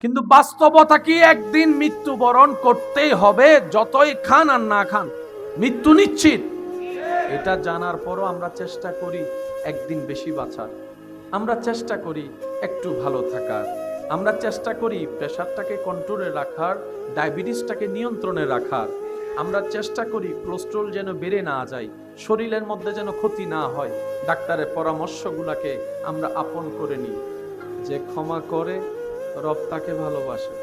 কিন্তু বাস্তবতা কি একদিন মৃত্যুবরণ করতেই হবে, যতই খান আর না খান মৃত্যু নিশ্চিত। এটা জানার পরও আমরা চেষ্টা করি একদিন বেশি বাঁচার, আমরা চেষ্টা করি একটু ভালো থাকার, আমরা চেষ্টা করি প্রেশারটাকে কন্ট্রোলে রাখার, ডায়াবেটিসটাকে নিয়ন্ত্রণে রাখার, আমরা চেষ্টা করি কোলেস্টেরল যেন বেড়ে না যায়, শরীরের মধ্যে যেন ক্ষতি না হয়। ডাক্তারের পরামর্শগুলোকে আমরা আপন করে নিই। যে ক্ষমা করে রব তাকে ভালোবাসে।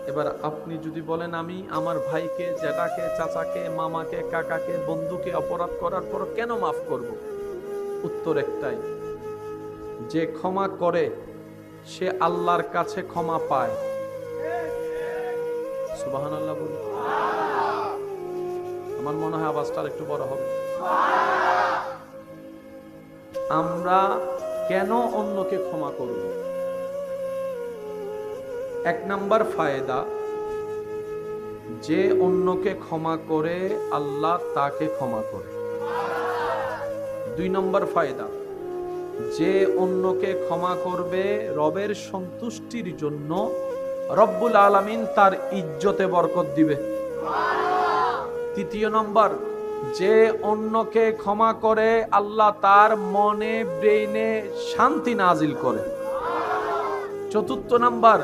এবার আপনি যদি বলেন আমি আমার ভাইকে, জ্যাঠাকে, চাচাকে, মামাকে, কাকাকে, বন্ধুকে অপরাধ করার পর কেন মাফ করব? উত্তর একটাই, যে ক্ষমা করে সে আল্লাহর কাছে ক্ষমা পায়। সুবহানাল্লাহ বলি। আমার মনে হয় আওয়াজটা একটু বড় হবে। আমরা কেন অন্যকে ক্ষমা করব? এক নাম্বার ফায়দা, যে অন্যকে ক্ষমা করে আল্লাহ তাকে ক্ষমা করে। দুই নম্বর ফায়দা, যে অন্যকে ক্ষমা করবে রবের সন্তুষ্টির জন্য রব্বুল আলামিন তার ইজ্জতে বরকত দিবে। তৃতীয় নম্বর, যে অন্যকে ক্ষমা করে আল্লাহ তার মনে ব্রেইনে শান্তি নাজিল করে। চতুর্থ নাম্বার,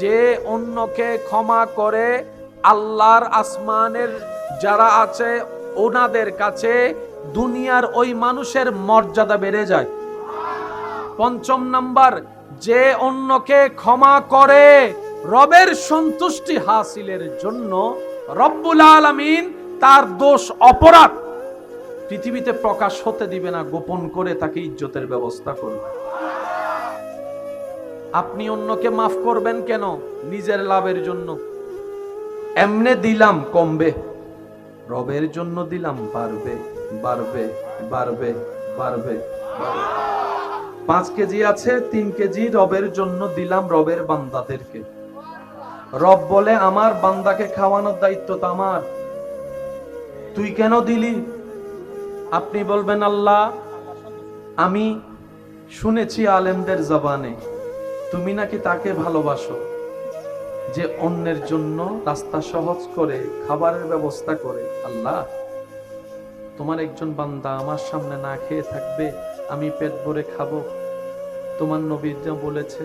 যে অন্যকে ক্ষমা করে আল্লাহর আসমানের যারা আছে ওনাদের কাছে দুনিয়ার ওই মানুষের মর্যাদা বেড়ে যায়। পঞ্চম নাম্বার, যে অন্যকে ক্ষমা করে রবের সন্তুষ্টি হাসিলের জন্য রব্বুল আলামিন তার দোষ অপরাধ পৃথিবীতে প্রকাশ হতে দিবে না, গোপন করে তাকে ইজ্জতের ব্যবস্থা করবে। আপনি অন্যকে মাফ করবেন কেন? নিজের লাভের জন্য। এমনে দিলাম কমবে, রবের জন্য দিলাম বাড়বে বাড়বে বাড়বে বাড়বে। 5 কেজি আছে, 3 কেজি রবের জন্য দিলাম রবের বান্দাদেরকে। রব বলে আমার বান্দাকে খাওয়ানোর দায়িত্ব তো আমার, তুই কেন দিলি? আপনি বলবেন আল্লাহ আমি শুনেছি আলেমদের জবানে তুমি নাকি তাকে ভালোবাসো যে অন্যের জন্য রাস্তা সহজ করে খাবারের ব্যবস্থা করে। আল্লাহ তোমার একজন বান্দা আমার সামনে না খেয়ে থাকবে, আমি পেট ভরে খাবো। তোমার নবী বলেছে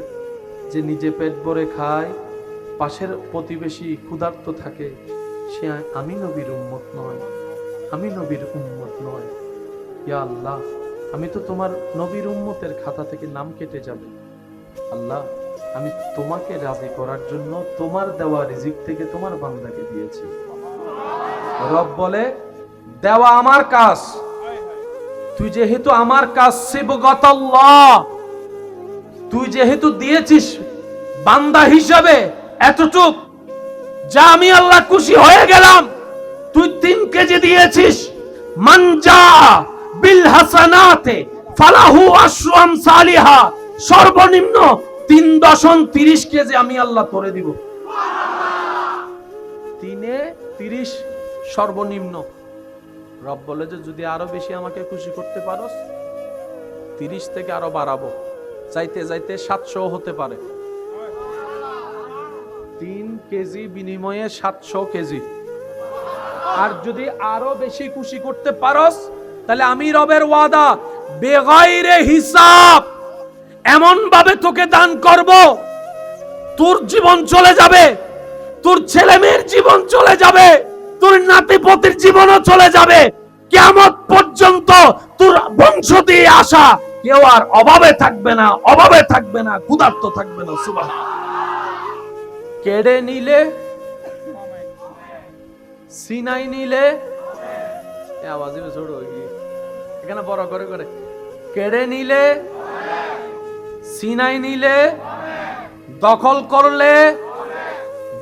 যে নিজে পেট ভরে খায়, পাশের প্রতিবেশী ক্ষুধার্ত থাকে, সে আমি নবীর উম্মত নয়, আমি নবীর উম্মত নয়। ইয়া আল্লাহ আমি তো তোমার নবীর উম্মতের খাতা থেকে নাম কেটে যাবে। আল্লাহ আমি তোমাকে রাজি করার জন্য তোমার দেওয়া রিজিক থেকে তোমার বান্দাকে দিয়েছি। রব বলে দেওয়া আমার কাজ, তুই যেহেতু আমার কাজ সিবগাতাল্লাহ, তুই যেহেতু দিয়েছিস বান্দা হিসাবে এতটুক, যা আমি আল্লাহ খুশি হয়ে গেলাম। তুই 3 কেজি দিয়েছিস, মানজা বিল হাসানাতে ফালাহু আশরু আমসালিহা, সর্বনিম্ন 3.30 কেজি আমি আল্লাহ তোরে দিব। 3-30 সর্বনিম্ন। রব বলে যে যদি আরো বেশি আমাকে খুশি করতে পারোস 30 থেকে আরো বাড়াবো, চাইতে চাইতে 700 হতে পারে। 3 কেজি বিনিময়ে 700 কেজি। আর যদি আরো বেশি খুশি করতে পারোস তাহলে আমি রবের ওয়াদা বেগাইরে হিসাব এমন ভাবে তোকে দান করব, তোর জীবন চলে যাবে, তোর ছেলে মেয়ের জীবন চলে যাবে, তোর নাতিপতির জীবনও চলে যাবে, কিয়ামত পর্যন্ত তোর বংশ দিয়ে আসা কেউ আর অভাবে থাকবে না, অভাবে থাকবে না, ক্ষুধার্ত থাকবে না। সুবহানাল্লাহ। কেড়ে নিলে সিনাই নিলে আওয়াজ ছোট এখানে বড় করে করে, কেড়ে নিলে সিনাই নিলে, দখল করলে,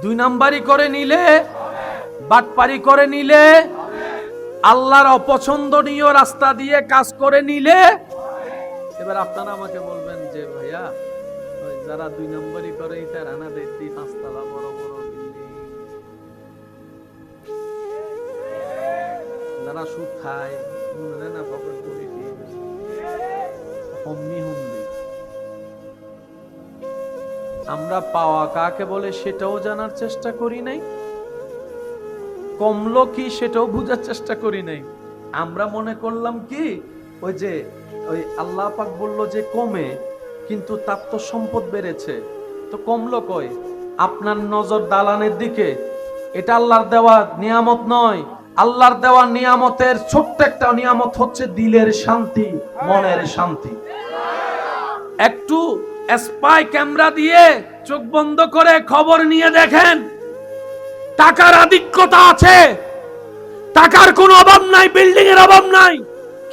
2 নাম্বারি করে নিলে, বাটপারি করে নিলে, আল্লাহর অপছন্দনীয় রাস্তা দিয়ে কাজ করে নিলে। এবার আপনারা আমাকে বলবেন যে ভাইয়া যারা 2 নাম্বারি করে এটা রানা দেখতে 5 তলা বড় বড় বিল্ডিং, যারা সুদ খায় না পকেট করে হম্মি হম্মি, আমরা পাওয়া কাকে বলে সেটাও জানার চেষ্টা করি নাই, কমলো কি সেটাও বুঝার চেষ্টা করি নাই। আমরা মনে করলাম কি ওই যে ওই আল্লাহ পাক বলল যে কমে, কিন্তু তার তো সম্পদ বেড়েছে, তো কমলো কই? আপনার নজর দালানের দিকে, এটা আল্লাহর দেওয়া নিয়ামত নয়। আল্লাহর দেওয়া নিয়ামতের ছোট্ট একটা নিয়ামত হচ্ছে দিলের শান্তি, মনের শান্তি। একটু স্পাই ক্যামেরা দিয়ে চোখ বন্ধ করে খবর নিয়ে দেখেন, টাকার আধিক্যতা আছে, টাকার কোনো অভাব নাই, বিল্ডিং এর অভাব নাই,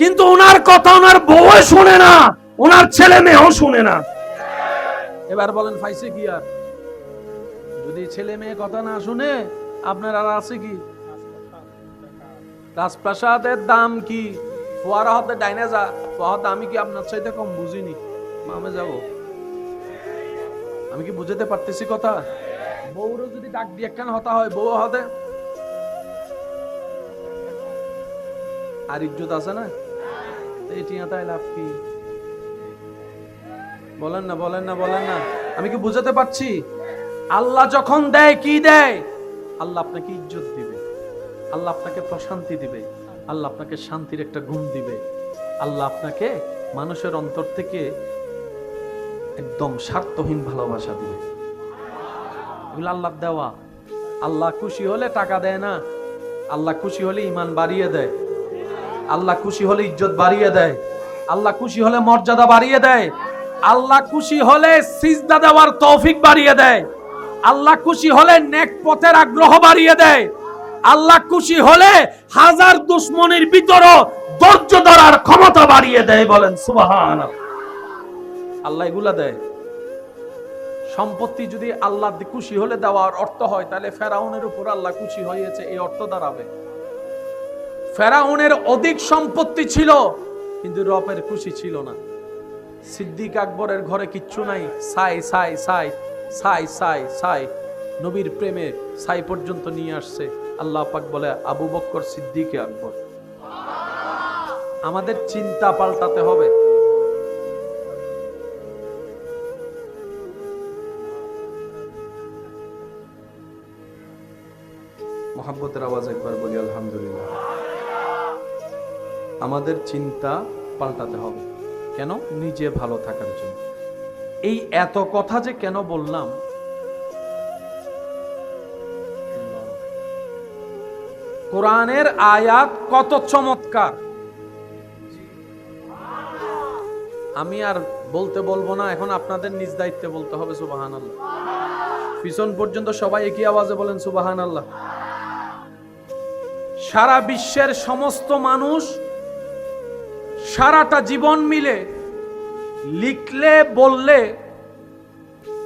কিন্তু ওনার কথা ওনার বউ শুনে না, ওনার ছেলে মেয়েও শুনে না। এবার বলেন ফাইসে কি? আর যদি ছেলে মেয়ে কথা না শুনে আপনার আর আছে কি? রাজপ্রাসাদের দাম কি? ফোয়ারা হতে ডাইনে যা, ফোয়ারা আমি কি আপনার চাইতে কম বুঝিনি? মামে যাব, আমি কি বুঝাতে পারতেছি কথা? বউরও যদি ডাক দিয়ে একখান হতা হয়, বউ হতে আর ইজ্জত আছে না? তাই লাভ কি? বলেন না, বলেন না, বলেন না। আমি কি বুঝাতে পারছি? আল্লাহ যখন দেয় কি দেয়? আল্লাহ আপনাকে ইজ্জত দিবে, আল্লাহ আপনাকে প্রশান্তি দিবে, আল্লাহ আপনাকে শান্তির একটা ঘুম দিবে, আল্লাহ আপনাকে মানুষের অন্তর থেকে একদম স্বার্থহীন ভালোবাসা দিবে। এগুলো আল্লাহর দেওয়া। আল্লাহ খুশি হলে টাকা দেয় না, আল্লাহ খুশি হলে ঈমান বাড়িয়ে দেয়, আল্লাহ খুশি হলে ইজ্জত বাড়িয়ে দেয়, আল্লাহ খুশি হলে মর্যাদা বাড়িয়ে দেয়, আল্লাহ খুশি হলে সিজদা দেওয়ার তৌফিক বাড়িয়ে দেয়, আল্লাহ খুশি হলে নেক পথের আগ্রহ বাড়িয়ে দেয়, আল্লাহ খুশি হলে হাজার দুশ্মনের ভিতরও ধৈর্য ধরার ক্ষমতা বাড়িয়ে দেয়। বলেন সুবহানাল্লাহ। আল্লাহ এগুলা দেয়। সম্পত্তি যদি আল্লাহ খুশি হলে দেওয়ার অর্থ হয়, তাহলে ফেরাউনের উপর আল্লাহ খুশি হয়েছে এই অর্থ দাঁড়াবে। ফেরাউনের অধিক সম্পত্তি ছিল, কিন্তু রবের খুশি ছিল না। সিদ্দিক আকবরের ঘরে কিচ্ছু নাই, সাই সাই সাই সাই সাই সাই, নবীর প্রেমে সাই পর্যন্ত নিয়ে আসছে। আল্লাহ পাক বলে আবু বকর সিদ্দিক আকবর। আমাদের চিন্তা পাল্টাতে হবে। মোহাব্বতের আওয়াজ একবার বলি আলহামদুলিল্লাহ। আমাদের চিন্তা পাল্টাতে হবে। কেন? নিজে ভালো থাকার জন্য। এই এত কথা যে কেন বললাম, কোরআনের আয়াত কত চমৎকার। আমি আর বলতে বলবো না, এখন আপনাদের নিজ দায়িত্বে বলতে হবে সুবহানাল্লাহ। পিছন পর্যন্ত সবাই একই আওয়াজে বলেন সুবহানাল্লাহ। সারা বিশ্বের সমস্ত মানুষ সারাটা জীবন মিলে লিখলে বললে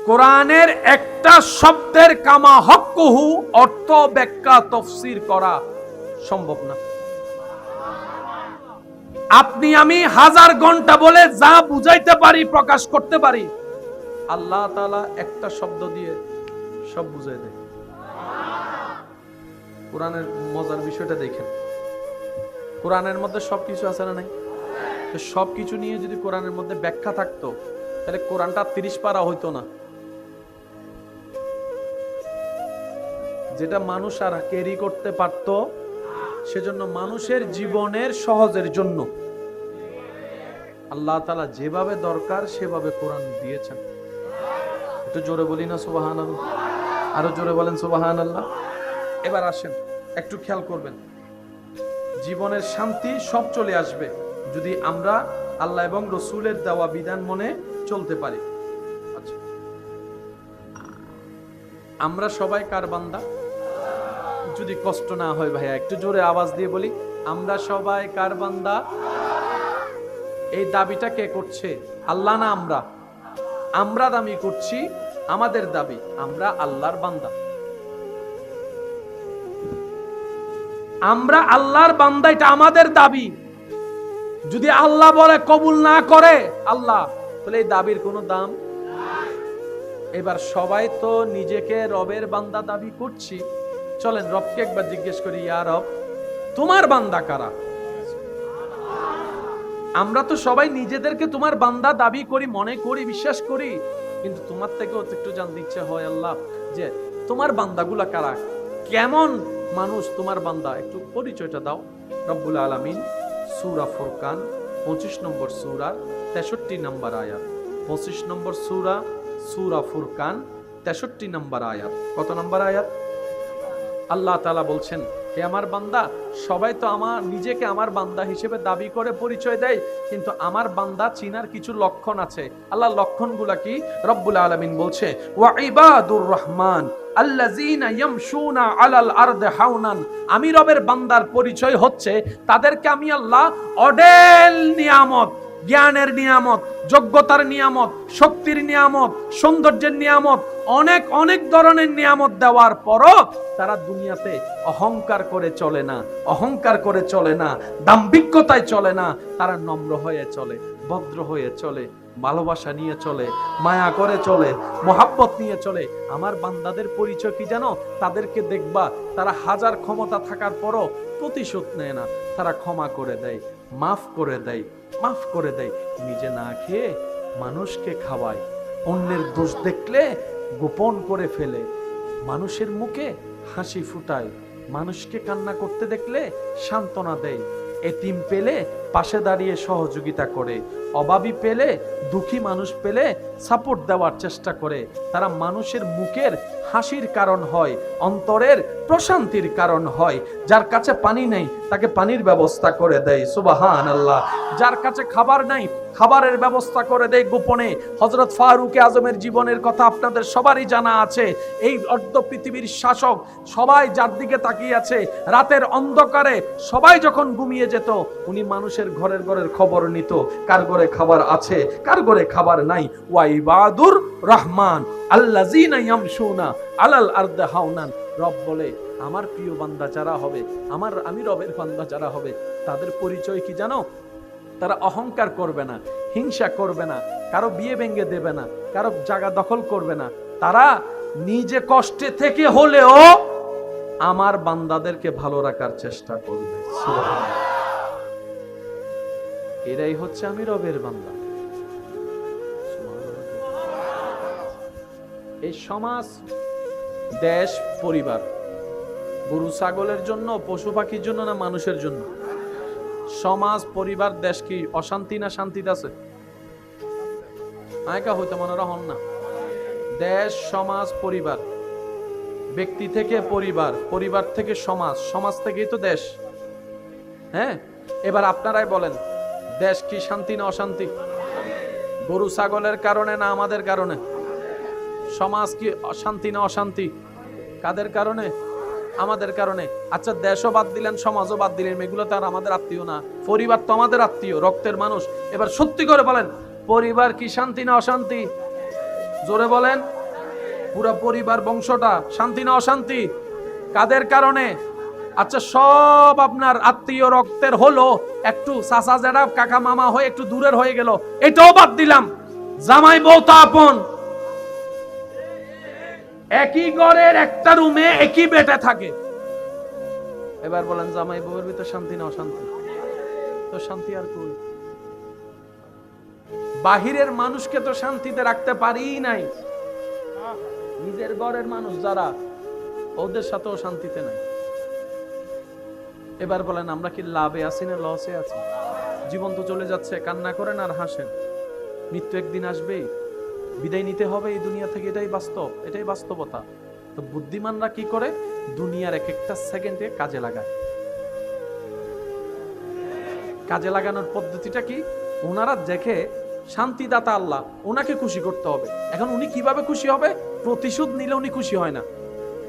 কোরআনের একটা শব্দের কামা হক্কুহু অর্থ ব্যাখ্যা তাফসীর করা সম্ভব না। আপনি আমি হাজার ঘন্টা বলে যা বুঝাইতে পারি, প্রকাশ করতে পারি, আল্লাহ তাআলা একটা শব্দ দিয়ে সব বুঝাই দেয়। কোরআনের মজার বিষয়টা দেখেন, কোরআনের মধ্যে সবকিছু আছে না নাই? সবকিছু নিয়ে যদি কোরআনের মধ্যে ব্যাখ্যা থাকতো, তাহলে কোরআনটা 30 পারা হইতো না। যেটা মানুষ আর ক্যারি করতে পারত, সেজন্য মানুষের জীবনের সহজের জন্য আল্লাহ তাআলা যেভাবে দরকার সেভাবে কোরআন দিয়েছেন। একটু জোরে বলি না সুবহানাল্লাহ? আরো জোরে বলেন সুবহানাল্লাহ। এবার আসেন, একটু খেয়াল করবেন, জীবনের শান্তি সব চলে আসবে যদি আমরা আল্লাহ এবং রসুলের দেওয়া বিধান মনে চলতে পারি। আচ্ছা, আমরা সবাই কার বান্দা? যদি কষ্ট না হয় ভাইয়া, একটু জোরে আওয়াজ দিয়ে বলি, আমরা সবাই কার বান্দা? এই দাবিটা কে করছে? আল্লাহ না আমরা? আমরা দাবি করছি, আমাদের দাবি আমরা আল্লাহর বান্দা। আমরা আল্লাহর বান্দা, এটা আমাদের দাবি। যদি আল্লাহ বলে কবুল না করে আল্লাহ, তাহলে এই দাবির কোনো দাম। এবার সবাই তো নিজেকে রবের বান্দা দাবি করছি, চলেন রবকে একবার জিজ্ঞেস করি, ইয়া রব, তোমার বান্দা কারা? আমরা তো সবাই নিজেদেরকে তোমার বান্দা দাবি করি, মনে করি, বিশ্বাস করি, কিন্তু তোমার থেকেও একটু জানতে ইচ্ছে হয় আল্লাহ, যে তোমার বান্দাগুলা কারা, কেমন মানুষ তোমার বান্দা, একটু পরিচয়টা দাও। রব্বুল আলামিন সূরা ফুরকান 25 নম্বর সূরার 63 নম্বর আয়াত, 25 নম্বর সূরা, সূরা ফুরকান 63 নম্বর আয়াত। কত নম্বর আয়াত? আল্লাহ তাআলা বলছেন, হে আমার বান্দা, সবাই তো নিজেকে আমার বান্দা হিসেবে দাবি করে পরিচয় দেয়, কিন্তু আমার বান্দা চিনার কিছু লক্ষণ আছে। আল্লাহ লক্ষণগুলা কি? রব্বুল আলামিন বলছে, ওয়া ইবাদুর রহমান আল্লাযীনা ইয়ামশুনা আলাল আরদি হাওনান। আমি রবের বান্দার পরিচয় হচ্ছে, তাদেরকে আমি আল্লাহ অডেল নিয়ামত, জ্ঞানের নিয়ামত, যোগ্যতার নিয়ামত, শক্তির নিয়ামত, সৌন্দর্যের নিয়ামত, অনেক অনেক ধরনের নিয়ামত দেওয়ার পরও তারা দুনিয়াতে অহংকার করে চলে না, অহংকার করে চলে না, দাম্ভিকতায় চলে না। তারা নম্র হয়ে চলে, ভদ্র হয়ে চলে, ভালোবাসা নিয়ে চলে, মায়া করে চলে, মোহাব্বত নিয়ে চলে। আমার বান্দাদের পরিচয় কি জানো? তাদেরকে দেখবা তারা হাজার ক্ষমতা থাকার পরও প্রতিশোধ নেয় না, তারা ক্ষমা করে দেয়, মাফ করে দেয়, মাফ করে দেয়। নিজে না খেয়ে মানুষকে খাওয়ায়, অন্যের দোষ দেখলে গোপন করে ফেলে, মানুষের মুখে হাসি ফুটায়, মানুষকে কান্না করতে দেখলে সান্ত্বনা দেয়, এতিম পেলে পাশে দাঁড়িয়ে সহযোগিতা করে, অভাবী পেলে, দুঃখী মানুষ পেলে সাপোর্ট দেওয়ার চেষ্টা করে। তারা মানুষের মুখের হাসির কারণ হয়, অন্তরের প্রশান্তির কারণ হয়। যার কাছে পানি নেই তাকে পানির ব্যবস্থা করে দেয়, সুবহানাল্লাহ। যার কাছে খাবার নাই খাবারের ব্যবস্থা করে দেয় গোপনে। হযরত ফারুক আজমের জীবনের কথা আপনাদের সবারই জানা আছে। এই অর্ধ পৃথিবীর শাসক, সবাই যার দিকে তাকিয়ে আছে, রাতের অন্ধকারে সবাই যখন ঘুমিয়ে যেত, উনি মানুষের ঘরের ঘরের খবর নিত, কার ঘরে খাবার আছে, কার ঘরে খাবার নাই। ওয়া ইবাদুর রহমান আল্লাযীনা ইয়ামশুনা আলাল আরদি হাওনান। রব বলে, আমার প্রিয় বান্দা যারা হবে, আমি রবের বান্দা যারা হবে, তাদের পরিচয় কি জানো? তারা অহংকার করবে না, হিংসা করবে না, কারো বিয়ে ভেঙে দেবে না, কারো জায়গা দখল করবে না। তারা নিজে কষ্টে থেকে হলেও আমার বান্দাদেরকে ভালো রাখার চেষ্টা করবে। এরাই হচ্ছে আমি রবের বান্দা। এই সমাজ, দেশ, পরিবার, গরু ছাগলের জন্য, পশু পাখির জন্য, না মানুষের জন্য? সমাজ, পরিবার, দেশ কি অশান্তি না শান্তিতে আছে? আয়কা হইতে মনে হন না। দেশ, সমাজ, পরিবার, ব্যক্তি থেকে পরিবার, পরিবার থেকে সমাজ, সমাজ থেকেই তো দেশ। হ্যাঁ, এবার আপনারাই বলেন, দেশ কি শান্তি না অশান্তি? গরু ছাগলের কারণে না আমাদের কারণে? সমাজ কি অশান্তি না অশান্তি? কাদের কারণে? আমাদের কারণে। আচ্ছা, দেশও বাদ দিলেন, সমাজও বাদ দিলেন, এগুলো তো আর আমাদের আত্মীয় না। পরিবার তো আমাদের আত্মীয়, রক্তের মানুষ। এবার সত্যি করে বলেন, পরিবার কি শান্তি না অশান্তি? জোরে বলেন, পুরো পরিবার বংশটা শান্তি না অশান্তি? কাদের কারণে? আচ্ছা, সব আপনার আত্মীয় রক্তের হলো, একটু চাচা জেঠা কাকা মামা হয়ে একটু দূরের হয়ে গেল, এটাও বাদ দিলাম। জামাই বউ তো আপন, একই ঘরের একটা রুমে একই বেটে থাকে। এবার বলেন, জামাই বউয়ের ভিতর শান্তি না অশান্তি? তো শান্তি আর কই? বাহিরের মানুষকে তো শান্তিতে রাখতে পারি নাই, নিজের ঘরের মানুষ যারা, ওদের সাথেও শান্তিতে নাই। এবার বলেন, আমরা কি লাভে আছি না লসে আছি? জীবন তো চলে যাচ্ছে, কান্না করেন আর হাসেন। মৃত্যু একদিন আসবেই, বিদায় নিতে হবে এই দুনিয়া থেকে, এটাই বাস্তব, এটাই বাস্তবতা। তো বুদ্ধিমানরা কি করে? দুনিয়ার এক একটা সেকেন্ডে কাজে লাগায়। কাজে লাগানোর পদ্ধতিটা কি? ওনারা দেখে শান্তিদাতা আল্লাহ, ওনাকে খুশি করতে হবে। এখন উনি কিভাবে খুশি হবে? প্রতিশোধ নিলে উনি খুশি হয় না,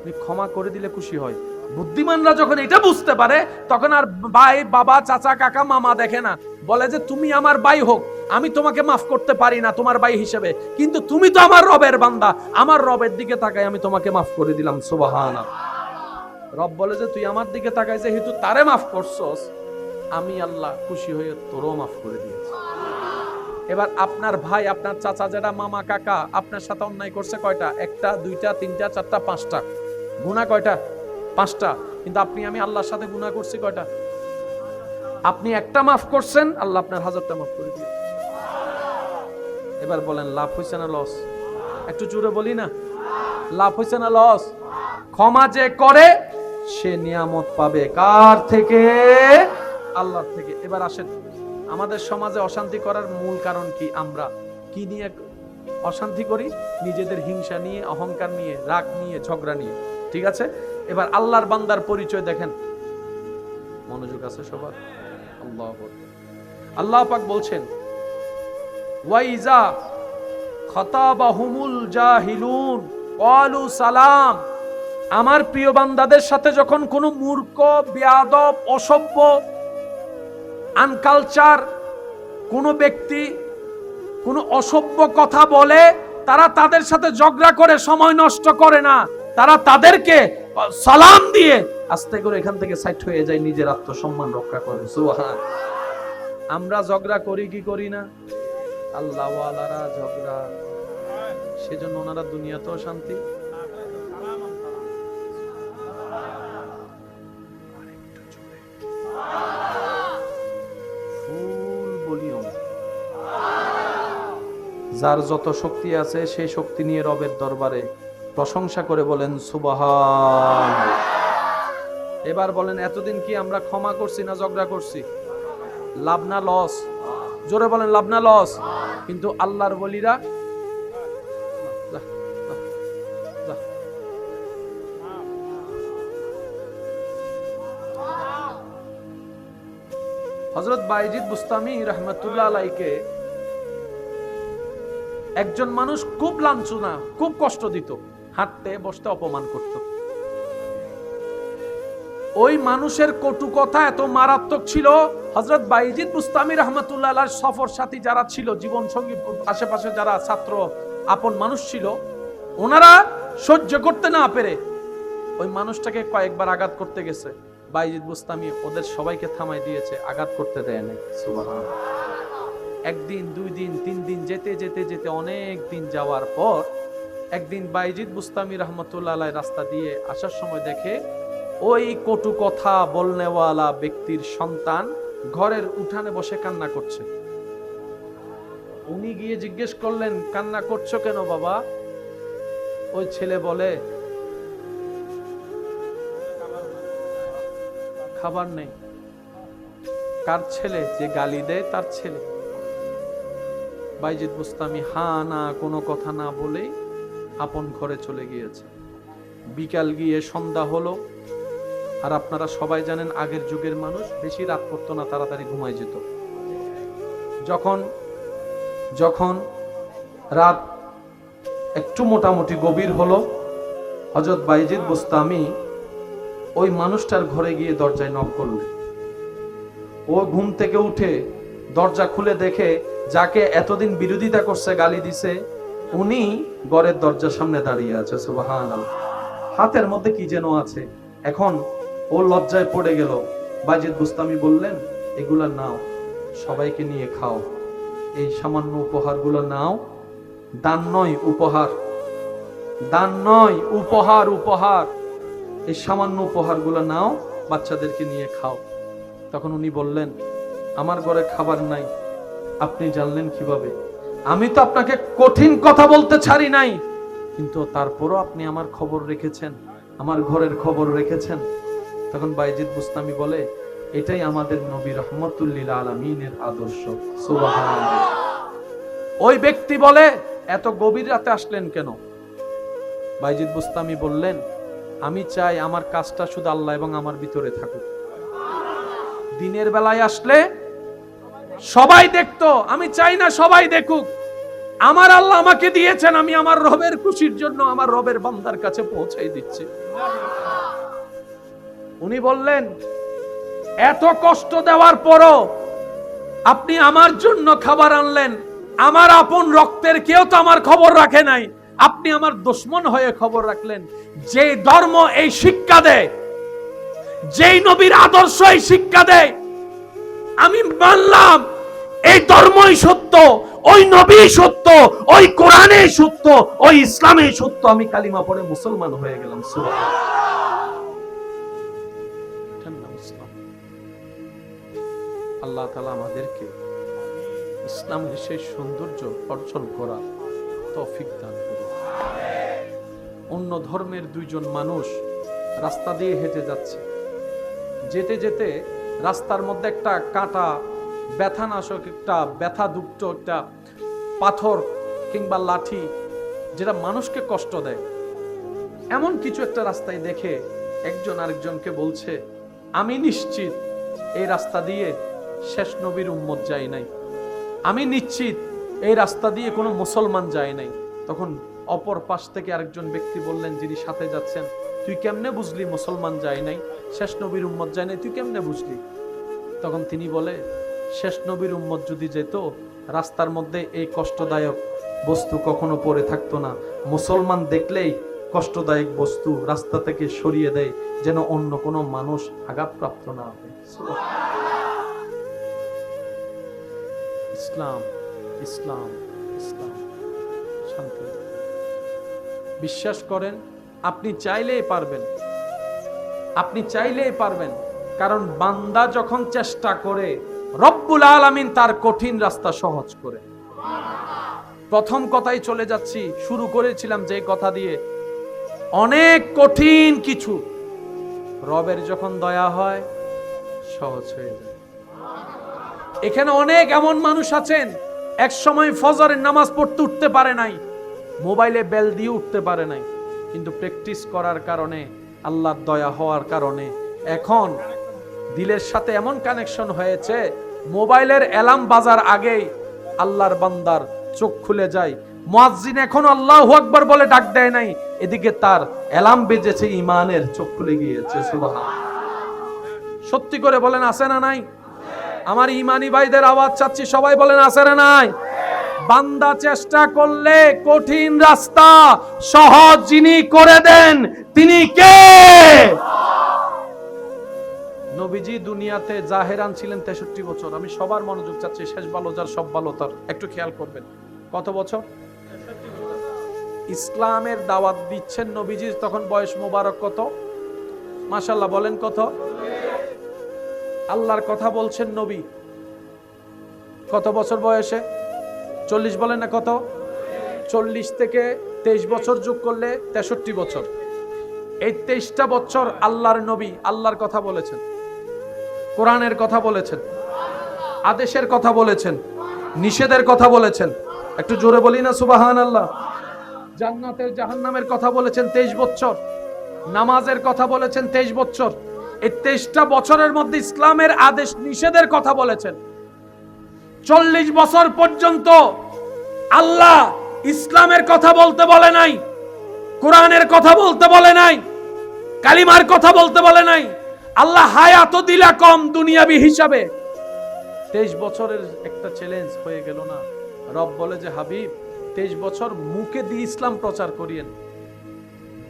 উনি ক্ষমা করে দিলে খুশি হয়। বুদ্ধিমানরা যখন এটা বুঝতে পারে, তখন আর ভাই, বাবা, চাচা, কাকা, মামা দেখে না, বলে যে তুমি আমার ভাই হোক, আমি তোমাকে মাফ করতে পারি না তোমার ভাই হিসেবে, কিন্তু তুমি তো আমার রবের বান্দা, আমার রবের দিকে তাকাই আমি তোমাকে মাফ করে দিলাম। সুবহানাল্লাহ। রব বলে যে তুই আমার দিকে তাকাই যেহেতু তারে মাফ করছস, আমি আল্লাহ খুশি হয়ে তোরও মাফ করে দিয়েছি। এবার আপনার ভাই, আপনার চাচা, জেঠা, মামা, কাকা আপনার সাথে অন্যায় করছে কয়টা? একটা, দুইটা, তিনটা, চারটা, পাঁচটা। গুনাহ কয়টা? পাঁচটা। কিন্তু আমি আল্লাহর সাথে গুনাহ করছি কয়টা? আপনি একটা মাফ করছেন, আল্লাহ আপনার 1000টা মাফ করে দিয়েছে। এবার বলেন, লাভ হয়েছে না লস? একটু জোরে বলি না, লাভ হয়েছে না লস? ক্ষমা যে করে সে নিয়ামত পাবে কার থেকে? আল্লাহর থেকে। এবার আসেন, আমাদের সমাজে অশান্তি করার মূল কারণ কি? আমরা কি নিয়ে অশান্তি করি? নিজেদের হিংসা নিয়ে, অহংকার নিয়ে, রাগ নিয়ে, ঝগড়া নিয়ে। ঠিক আছে, এবার আল্লাহর বান্দার পরিচয় দেখেন। মনোযোগ আছে সবার? আল্লাহ পাক বলছেন, ওয়াইজা খাতাবাহুমুল জাহিলুন ক্বালু সালাম। আমার প্রিয় বান্দাদের সাথে যখন কোনো মূর্খ, বেয়াদব, অসভ্য, আনকালচার কোনো ব্যক্তি কোনো অসভ্য কথা বলে, তারা তাদের সাথে ঝগড়া করে সময় নষ্ট করে না, তারা তাদেরকে সালাম দিয়ে আস্তে করে এখান থেকে সাইড হয়ে যায়, নিজের আত্মসম্মান রক্ষা করে। সুবহান। আমরা ঝগড়া করি কি করি না? আল্লাহ ওয়ালারা ঝগড়া, সেজন্য ওনারা দুনিয়াতেও শান্তি। ফুল ভলিউম। যার যত শক্তি আছে সেই শক্তি নিয়ে রবের দরবারে প্রশংসা করে বলেন সুবহান। এবার বলেন, এতদিন কি আমরা ক্ষমা করছি না ঝগড়া করছি? লাভ না লস? জোরে বলেন, লাভ না লস? কিন্তু আল্লাহর ওলিরা হযরত বাইজিদ বুস্তামি রাহমাতুল্লাহ আলাইহিকে একজন মানুষ খুব লাঞ্ছনা, খুব কষ্ট দিত, হাঁটতে বসতে অপমান করত। ওই মানুষের কটু কথা এত মারাত্মক ছিল, হযরত বাইজিদ বুস্তামি রাহমাতুল্লাহ আলাইহির সফর সাথী যারা ছিল, জীবন সঙ্গী, আশেপাশে যারা ছাত্র আপন মানুষ ছিল, ওনারা সহ্য করতে না পেরে ওই মানুষটাকে কয়েকবার আঘাত করতে গেছে। বাইজিদ বুস্তামি ওদের সবাইকে থামাই দিয়েছে, আঘাত করতে দেয় নাই। সুবহানাল্লাহ। একদিন, দুই দিন, তিন দিন যেতে যেতে যেতে অনেক দিন যাওয়ার পর একদিন বাইজিদ বুস্তামি রহমতুল্লাহ আলাইহি রাস্তা দিয়ে আসার সময় দেখে ওই কটু কথা বলনেওয়ালা ব্যক্তির সন্তান ঘরের উঠানে বসে কান্না করছে। উনি গিয়ে জিজ্ঞেস করলেন, কান্না করছো কেন বাবা? ওই ছেলে বলে, খাবার নেই। কার ছেলে? যে গালি দেয় তার ছেলে। বাইজিদ বুস্তামি হা না কোনো কথা না বলেই আপন ঘরে চলে গিয়েছে। বিকাল গিয়ে সন্ধ্যা হলো, আর আপনারা সবাই জানেন আগের যুগের মানুষ বেশি রাত করতো না, তাড়াতাড়ি ঘুমায় যেত। যখন রাত একটু মোটামুটি গভীর হলো, হযরত বাইজিদ বুস্তামি ওই মানুষটার ঘরে গিয়ে দরজায় নক করলেন। ও ঘুম থেকে উঠে দরজা খুলে দেখে যাকে এতদিন বিরোধিতা করছে, গালি দিছে, উনি ঘরের দরজার সামনে দাঁড়িয়ে আছে। সুবহানাল্লাহ। হাতের মধ্যে কি যেন আছে। এখন ও লজ্জায় পড়ে গেল। বাইজিদ বুস্তামি বললেন, এগুলা নাও, সবাইকে নিয়ে খাও। এই সামান্য উপহারগুলো নাও, দান নয় উপহার, দান নয় উপহার, উপহার। এই সামান্য উপহারগুলো নাও, বাচ্চাদেরকে নিয়ে খাও। তখন উনি বললেন, আমার ঘরে খাবার নাই, আপনি জানলেন কিভাবে? আমি তো আপনাকে কঠিন কথা বলতে ছাড়ি নাই, কিন্তু তারপরও আপনি আমার খবর রেখেছেন, আমার ঘরের খবর রেখেছেন। তখন বাইজিদ বুস্তামি বলে, এটাই আমাদের নবী রাহমাতুল লিল আলামিনের আদর্শ। সুবহানাল্লাহ। ওই ব্যক্তি বলে, এত গভীর রাতে আসলেন কেন? বাইজিদ বুস্তামি বললেন, আমি চাই আমার কাজটা শুধু আল্লাহ এবং আমার ভিতরে থাকুক। দিনের বেলায় আসলে সবাই দেখতো, আমি চাই না সবাই দেখুক। আমার আল্লাহ আমাকে দিয়েছেন, আমি আমার রবের খুশির জন্য আমার রবের বান্দার কাছে পৌঁছাই দিচ্ছি। উনি বললেন, এত কষ্ট দেওয়ার পরও আপনি আমার জন্য খাবার আনলেন, আমার আপন রক্তের কেউ তো আমার খবর রাখে নাই, আপনি আমার দুশমন হয়ে খবর রাখলেন। যে ধর্ম এই শিক্ষা দেয়, যেই নবীর আদর্শ এই শিক্ষা দেয়, আমি মানলাম এই ধর্মই সত্য, ওই নবী সত্য, ওই কোরআনই সত্য, ওই ইসলামই সত্য। আমি কালিমা পড়ে মুসলমান হয়ে গেলাম। সুবহানাল্লাহ। আল্লাহ তাআলা আমাদেরকে ইসলামের সেই সৌন্দর্য অর্জন করা তৌফিক দান করুন। অন্য ধর্মের দুইজন মানুষ রাস্তা দিয়ে হেঁটে যাচ্ছে। যেতে যেতে রাস্তার মধ্যে একটা কাঁটা, ব্যথানাশক, একটা ব্যথাযুক্ত একটা পাথর কিংবা লাঠি, যেটা মানুষকে কষ্ট দেয়, এমন কিছু একটা রাস্তায় দেখে একজন আরেকজনকে বলছে, আমি নিশ্চিত এই রাস্তা দিয়ে শেষ নবীর উম্মত যায় নাই, আমি নিশ্চিত এই রাস্তা দিয়ে কোনো মুসলমান যায় নাই। তখন অপর পাশ থেকে আরেকজন ব্যক্তি বললেন, যিনি সাথে যাচ্ছেন, তুই কেমনে বুঝলি মুসলমান যায় নাই, শেষ নবীর উম্মত যায় নাই, তুই কেমনে বুঝলি? তখন তিনি বলে, শেষ নবীর উম্মত যদি যেত, রাস্তার মধ্যে এই কষ্টদায়ক বস্তু কখনো পড়ে থাকতো না। মুসলমান দেখলেই কষ্টদায়ক বস্তু রাস্তা থেকে সরিয়ে দেয়, যেন অন্য কোনো মানুষ আঘাতপ্রাপ্ত না হয়। ইসলাম, ইসলাম, ইসলাম, শান্তি। বিশ্বাস করেন, আপনি চাইলেই পারবেন, আপনি চাইলেই পারবেন। কারণ বান্দা যখন চেষ্টা করে, রব্বুল আলামিন তার কঠিন রাস্তা সহজ করে। প্রথম কথাই চলে যাচ্ছি, শুরু করেছিলাম যে কথা দিয়ে, অনেক কঠিন কিছু রবের যখন দয়া হয় সহজ হয়ে যায়। এখানে অনেক এমন মানুষ আছেন, এক সময় ফজরের নামাজ পড়তে উঠতে পারে নাই, মোবাইলে বেল দিয়ে উঠতে পারে নাই, কিন্তু প্র্যাকটিস করার কারণে, আল্লাহর দয়া হওয়ার কারণে এখন দিলের সাথে এমন কানেকশন হয়েছে, মোবাইলের অ্যালার্ম বাজার আগেই আল্লাহর বান্দার চোখ খুলে যায়। মুয়াজ্জিন এখন আল্লাহু আকবার বলে ডাক দেয় নাই, এদিকে তার অ্যালার্ম বেজেছে, ঈমানের চোখ খুলে গিয়েছে। সুবহানাল্লাহ। সত্যি করে বলেন, আছে না নাই? আমার ঈমানি ভাইদের আওয়াজ চাচ্ছি, সবাই বলেন, আছে না নাই? বান্দা চেষ্টা করলে কঠিন রাস্তা সহজ যিনি করে দেন, তিনি কে? নবীজি দুনিয়াতে জাহেরান ছিলেন 63 বছর। আমি সবার মনোযোগ চাচ্ছি, শেষ ভালো যার সব ভালো তার, একটু খেয়াল করবেন। কত বছর? ইসলামের দাওয়াত দিচ্ছেন নবীজি, তখন বয়স মোবারক কত? মাশাআল্লাহ, বলেন কত? আল্লাহর কথা বলছেন নবী কত বছর বয়সে? 40 বলেন না, কত? 40 থেকে 23 বছর যোগ করলে 63 বছর। এই 23টা বছর আল্লাহর নবী আল্লাহর কথা বলেছেন, কোরআনের কথা বলেছেন, আদেশের কথা বলেছেন, নিষেধের কথা বলেছেন। একটু জোরে বলি না সুবহানাল্লাহ। জান্নাতের জাহান্নামের কথা বলেছেন 23 বছর, নামাজের কথা বলেছেন 23 বছর। এই 23টা বছরের মধ্যে ইসলামের আদেশ নিষেধের কথা বলেছেন। 40 বছর পর্যন্ত আল্লাহ ইসলামের কথা বলতে বলে নাই, কোরআনের কথা বলতে বলে নাই, কালিমার কথা বলতে বলে নাই। আল্লাহ হায়াত দিলা কম দুনিয়াবি হিসাবে। 23 বছরের একটা চ্যালেঞ্জ হয়ে গেল না? রব বলে যে, হাবিব 23 বছর মুখে দিয়ে ইসলাম প্রচার করিয়েন,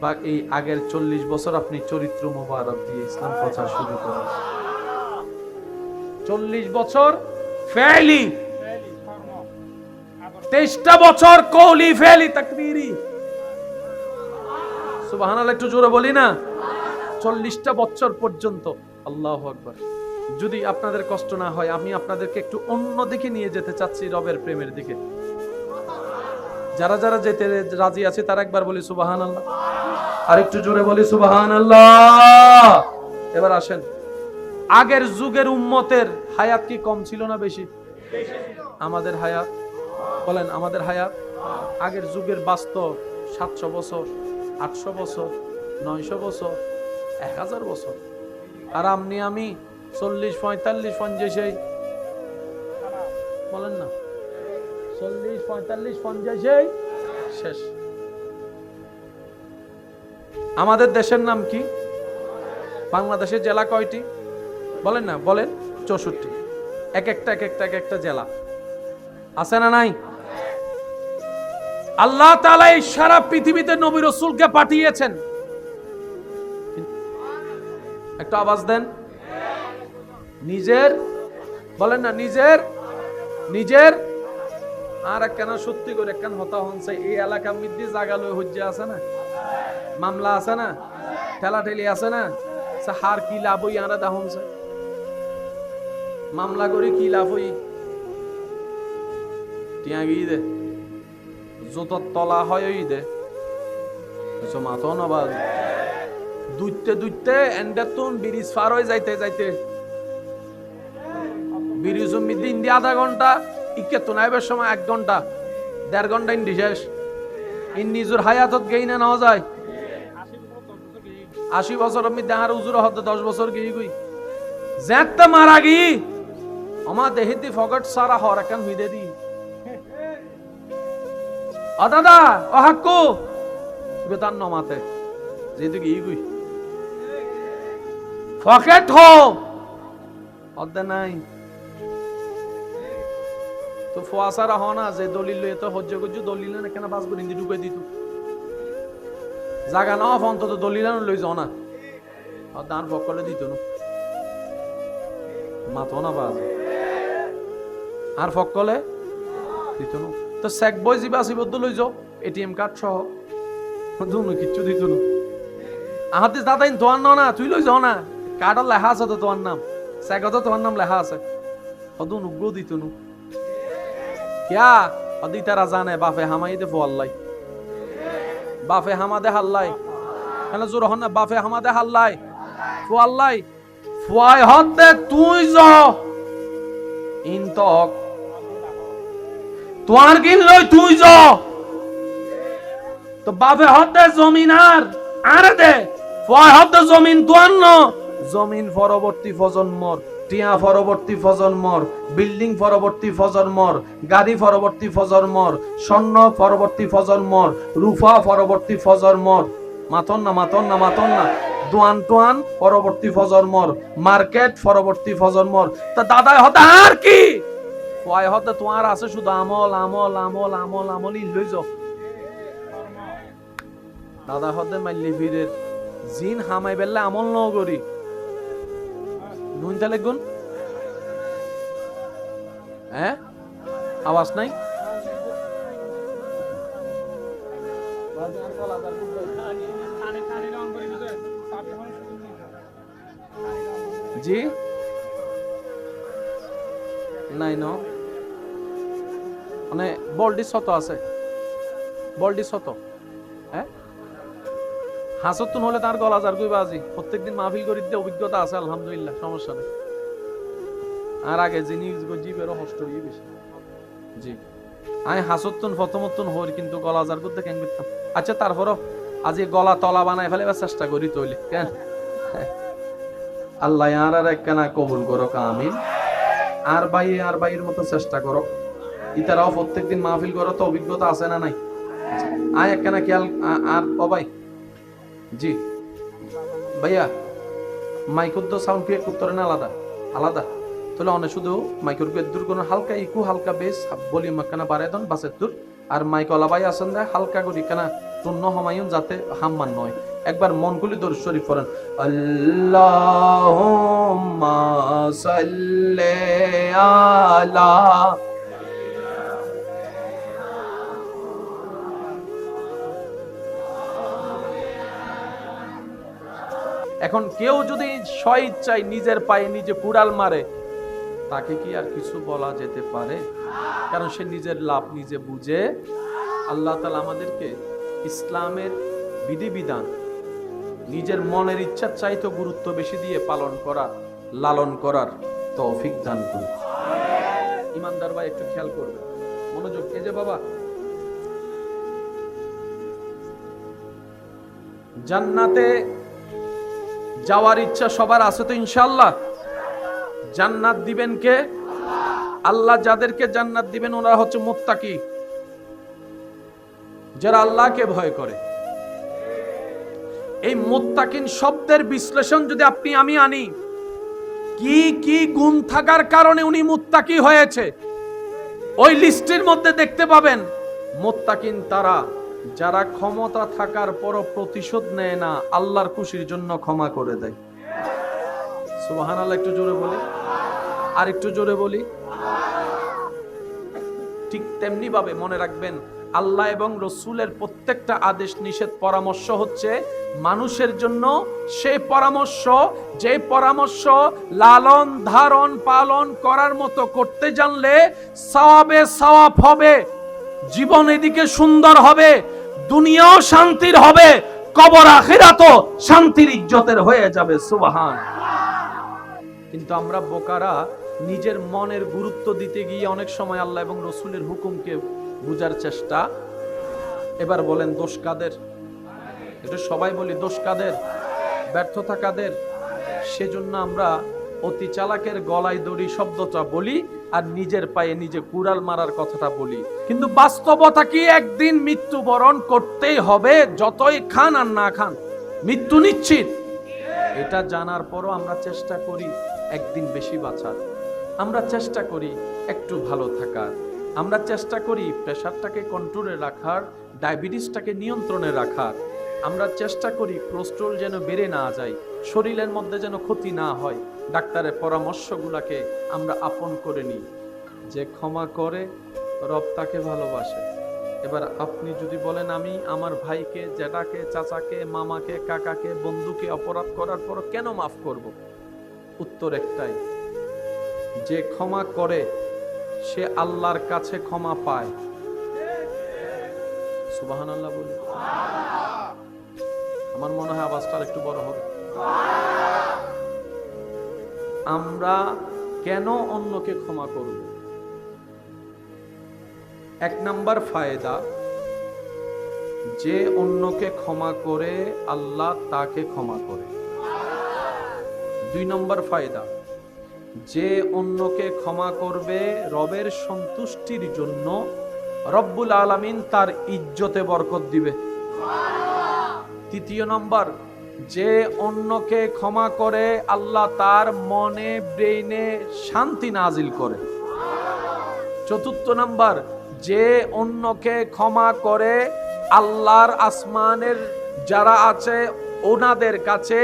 বা এই আগের 40 বছর আপনি চরিত্র মোবারক দিয়ে ইসলাম প্রচার শুরু করেন। 40 বছর ফেলি, 23টা বছর কওলি ফেলি তাকবীরি। সুবহানাল্লাহ, একটু জোরে বলি না? 40টা বছর পর্যন্ত। আল্লাহু আকবার। যদি আপনাদের কষ্ট না হয়, আমি আপনাদেরকে একটু অন্য দিকে নিয়ে যেতে চাচ্ছি, রবের প্রেমের দিকে। যারা যারা যেতে রাজি আছে তারা একবার বলি সুবহানাল্লাহ, আর একটু জোরে বলি সুবহানাল্লাহ। এবার আসেন, আগের যুগের উম্মতের হায়াত কি কম ছিল না বেশি? আমাদের হায়াত, বলেন আমাদের হায়াত আগের যুগের বাস্তব 700 বছর, 800 বছর, 900 বছর, 1000 বছর। আর আপনি আমি 40, 45, 50, বলেন না, 40, 45, 50 শেষ। আমাদের দেশের নাম কি? বাংলাদেশের জেলা কয়টি বলেন না? বলেন 64। এক একটা জেলা আছে না নাই? আল্লাহ তাআলা এই সারা পৃথিবীতে নবী রাসূলকে পাঠিয়েছেন। একটু আওয়াজ দেন। নিজের, বলেন না, নিজের আর কেন সত্যি করে কেন হতা হনছে এই এলাকা মধ্যে জায়গা লই হজ্জা আছে না, মামলা আছে না, ঠেলাঠেলি আছে না, হার কি লাভ হই আরা দাহনছে, মামলা করে কি লাভ হই, টিয়া গিয়ে দে, জুতোর তলা হয় ওই দে, মাথো না বাজ দুইতে দুইতে এন্ডাতুন ব্রিজ পার হয়ে যাইতে যাইতে ব্রিজ মধ্যে ইন্ডিয়া আধা ঘন্টা ইকে তো নাইবার সময় 1 ঘন্টা 1.5 ঘন্টা ইন্ডি শেষ নিজের হায়াতত গেই না নেওয়া যায় 80 বছর মধ্যে আর উজুর হতে 10 বছর গিয়ে গই যেতে মারা গি আমার দেহিতে ফগট সারা হরাকান হইদে দি ও দাদা ও হাক্কু বেতান নমাতে যেহেতু গিয়ে গই ফকেট হো অদ্দে নাই তো ফোয়াসারা হ না যে দলিল লইয়ে তো হজ্জ গজ্জু দলিল না কেন বাসবো হিন্দি ঢুকে দিত জাগা না ফোন তো দলিল লই যাও না আর দান ফকলে দিত না মাথো না বাজ আর ফকলে দিত না তো চেক বই যিবা আসিবদ্দ লই যাও এটিএম কার্ড সহ দুনো কিচ্ছু দিত না আহাতে দাদাইন তোমার না তুই লই যাও না কার্ডত লেখা আছে তো তোমার নাম চেকত তোমার নাম লেখা আছে হদু নুগ্গো দিত না क्या अदी तारा जाने बाफे हमाई दे फुअल्लाई बाफे हमादे हल्लाई कहना जोर हन्ना बाफे हमादे हल्लाई फुअल्लाई फुआई हद्दे तुई जो इन तक तुआर किन लई तुई जो तो बाफे हद्दे जमीनार आरे दे फुआई हद्दे जमीन तुआर न जमीन फरवर्ती फजन्मर টিয়া পরবর্তী ফজন্মর বিল্ডিং পরবর্তী ফজন্মর গাড়ি পরবর্তী ফজন্মর স্বর্ণ পরবর্তী ফজন্মর রূপা পরবর্তী ফজন্মর মাতন না দোয়ান টোয়ান পরবর্তী ফজন্মর মার্কেট পরবর্তী ফজন্মর তা দাদা হতে আর কি কয় হতে তোমার আছে শুধু আমল আমল আমল আমল আমলই লই যাও দাদা হতে মাইলি ফিরের জিন হামাই বেললে আমল ন করি নুন তালে গুণ হ্যাঁ আওয়াজ নাই জি নাই ন মানে বলডি শত আছে বলডি শত হ্যাঁ হাসতুন হলে তার গলা যার কইবা আজি প্রত্যেকদিন মাহফিল করি দিতে অভিজ্ঞতা আছে আলহামদুলিল্লাহ সমস্যা নেই আর আগে যিনি জিবেরও কষ্ট হয়ে বেশি জি আমি হাসতুন ফতমতুন হই কিন্তু গলা যার করতে কেন করতাম আচ্ছা তারপরও আজি গলা তলা বানাই ফেলেবার চেষ্টা করি তইলে কেন আল্লাহ আর একখানা কবুল করো আমিন আর ভাইয়ের মতো চেষ্টা করো ইতারাও প্রত্যেকদিন মাহফিল করো তো অভিজ্ঞতা আছে না নাই আয় একখানা খেয়াল আর ও ভাই জি ভাইয়া মাইকুর তো সাউন্ড ক্রিয়েট করতে না আলাদা আলাদা তাহলে অনেক শুধু মাইকুর দূর কোনো হালকা ইকু হালকা বেস ভলিউম একখানা বাড়াই দেন বাসের দূর আর মাইক অলাবাই আসেন দেয় হালকা করি কেনা টুন্ন হমায়ুন যাতে হাম্মান নয় একবার মন খুলে দরুদ শরীফ পড়েন আল্লাহুম্মা সাল্লি আলা এখন কেউ যদি স্বইচ্ছায় নিজের পায়ে নিজে কুড়াল মারে তাকে কি আর কিছু বলা যেতে পারে কারণ সে নিজের লাভ নিজে বুঝে আল্লাহ তাআলা আমাদেরকে ইসলামের বিধিবিধান নিজের মনের ইচ্ছার চাইতে গুরুত্ব বেশি দিয়ে পালন করা লালন করার তৌফিক দান করুন ইমানদার ভাই একটু খেয়াল করবেন মনোযোগ এই যে বাবা জান্নাতে যাওয়ার ইচ্ছা সবার আছে তো ইনশাআল্লাহ জান্নাত দিবেন কে আল্লাহ যাদেরকে জান্নাত দিবেন ওরা হচ্ছে মুত্তাকি যারা আল্লাহকে ভয় করে এই মুত্তাকিন শব্দের বিশ্লেষণ যদি আমি আনি কি কি গুণ থাকার কারণে উনি মুত্তাকি হয়েছে ওই লিস্টের মধ্যে দেখতে পাবেন মুত্তাকিন তারা যারা ক্ষমতা থাকার পরও প্রতিশোধ নেয় না আল্লাহর খুশির জন্য ক্ষমা করে দেয় সুবহানাল্লাহ একটু জোরে বলি আর একটু জোরে বলি ঠিক তেমনি ভাবে মনে রাখবেন আল্লাহ এবং রসুলের প্রত্যেকটা আদেশ নিষেধ পরামর্শ হচ্ছে মানুষের জন্য সেই পরামর্শ যে পরামর্শ লালন ধারণ পালন করার মতো করতে জানলে সওয়াবে সওয়াব হবে জীবন এদিকে সুন্দর হবে দুনিয়াও শান্তির হবে কবর আখিরাতও শান্তির ইজ্জতের হয়ে যাবে। সুবহান। কিন্তু আমরা বোকারা নিজের মনের গুরুত্ব দিতে গিয়ে অনেক সময় আল্লাহ এবং রসুলের হুকুমকে বুঝার চেষ্টা। এবার বলেন দোষ কাদের? এটা সবাই বলি দোষ কাদের? ব্যর্থতা কাদের? সেজন্য আমরা অতি চালাকের গলায় দড়ি শব্দটা বলি আর নিজের পায়ে নিজে কুড়াল মারার কথাটা বলি। কিন্তু বাস্তবতা কি? একদিন মৃত্যুবরণ করতেই হবে, যতই খান আর না খান মৃত্যু নিশ্চিত। এটা জানার পরও আমরা চেষ্টা করি একদিন বেশি বাঁচার, আমরা চেষ্টা করি একটু ভালো থাকার, আমরা চেষ্টা করি প্রেশারটাকে কন্ট্রোলে রাখার, ডায়াবেটিসটাকে নিয়ন্ত্রণে রাখার, আমরা চেষ্টা করি কোলেস্টেরল যেন বেড়ে না যায়, শরীরের মধ্যে যেন ক্ষতি না হয়। ডাক্তারের পরামর্শগুলোকে আমরা আপন করে নিই। যে ক্ষমা করে রব তাকে ভালোবাসে। এবার আপনি যদি বলেন আমি আমার ভাইকে, জ্যাঠাকে, চাচাকে, মামাকে, কাকাকে, বন্ধুকে অপরাধ করার পর কেন মাফ করব? উত্তর একটাই, যে ক্ষমা করে সে আল্লাহর কাছে ক্ষমা পায়। সুবহানাল্লাহ বলি। আমার মনে হয় আওয়াজটা একটু বড় হবে। আমরা কেন অন্যকে ক্ষমা করব? এক নাম্বার ফায়দা, যে অন্যকে ক্ষমা করে আল্লাহ তাকে ক্ষমা করে। দুই নম্বর ফায়দা, যে অন্যকে ক্ষমা করবে রবের সন্তুষ্টির জন্য রব্বুল আলামিন তার ইজ্জতে বরকত দিবে। তৃতীয় নম্বর, যে অন্যকে ক্ষমা করে আল্লাহ তার মনে ব্রেইনে শান্তি নাজিল করে। চতুর্থ নম্বর, যে অন্যকে ক্ষমা করে আল্লাহর আসমানের যারা আছে ওনাদের কাছে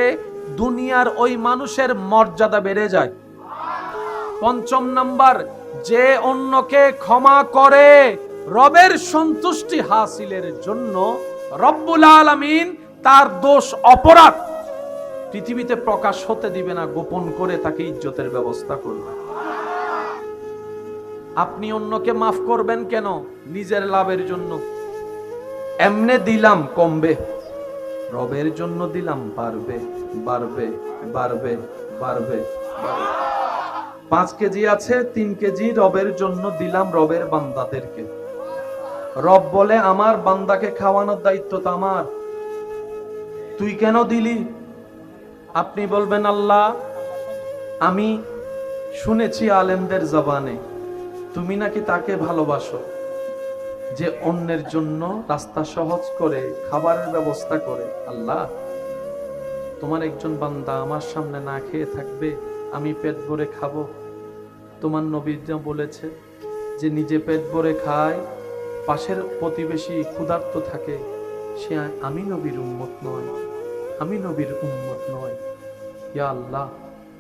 দুনিয়ার ওই মানুষের মর্যাদা বেড়ে যায়। পঞ্চম নাম্বার, যে অন্যকে ক্ষমা করে রবের সন্তুষ্টি হাসিলের জন্য রব্বুল আলামিন তার দোষ অপরাধ পৃথিবীতে প্রকাশ হতে দিবে না, গোপন করে তাকে ইজ্জতের ব্যবস্থা করবে। আপনি অন্যকে মাফ করবেন কেন? নিজের লাভের জন্য। এমনে দিলাম কমবে, রবের জন্য দিলাম বাড়বে বাড়বে বাড়বে বাড়বে। 5 কেজি আছে, 3 কেজি রবের জন্য দিলাম রবের বান্দাদেরকে। রব বলে আমার বান্দাকে খাওয়ানোর দায়িত্ব তো আমার, তুই কেন দিলি? আপনি বলবেন আল্লাহ আমি শুনেছি আলেমদের জবানে তুমি নাকি তাকে ভালোবাসো যে অন্যের জন্য রাস্তা সহজ করে খাবারের ব্যবস্থা করে। আল্লাহ তোমার একজন বান্দা আমার সামনে না খেয়ে থাকবে, আমি পেট ভরে খাবো। তোমার নবী বলেছে যে নিজে পেট ভরে খায়, পাশের প্রতিবেশী ক্ষুধার্ত থাকে, সে আমি নবীর উম্মত নয়, আমি নবীর উম্মত নয়। ইয়া আল্লাহ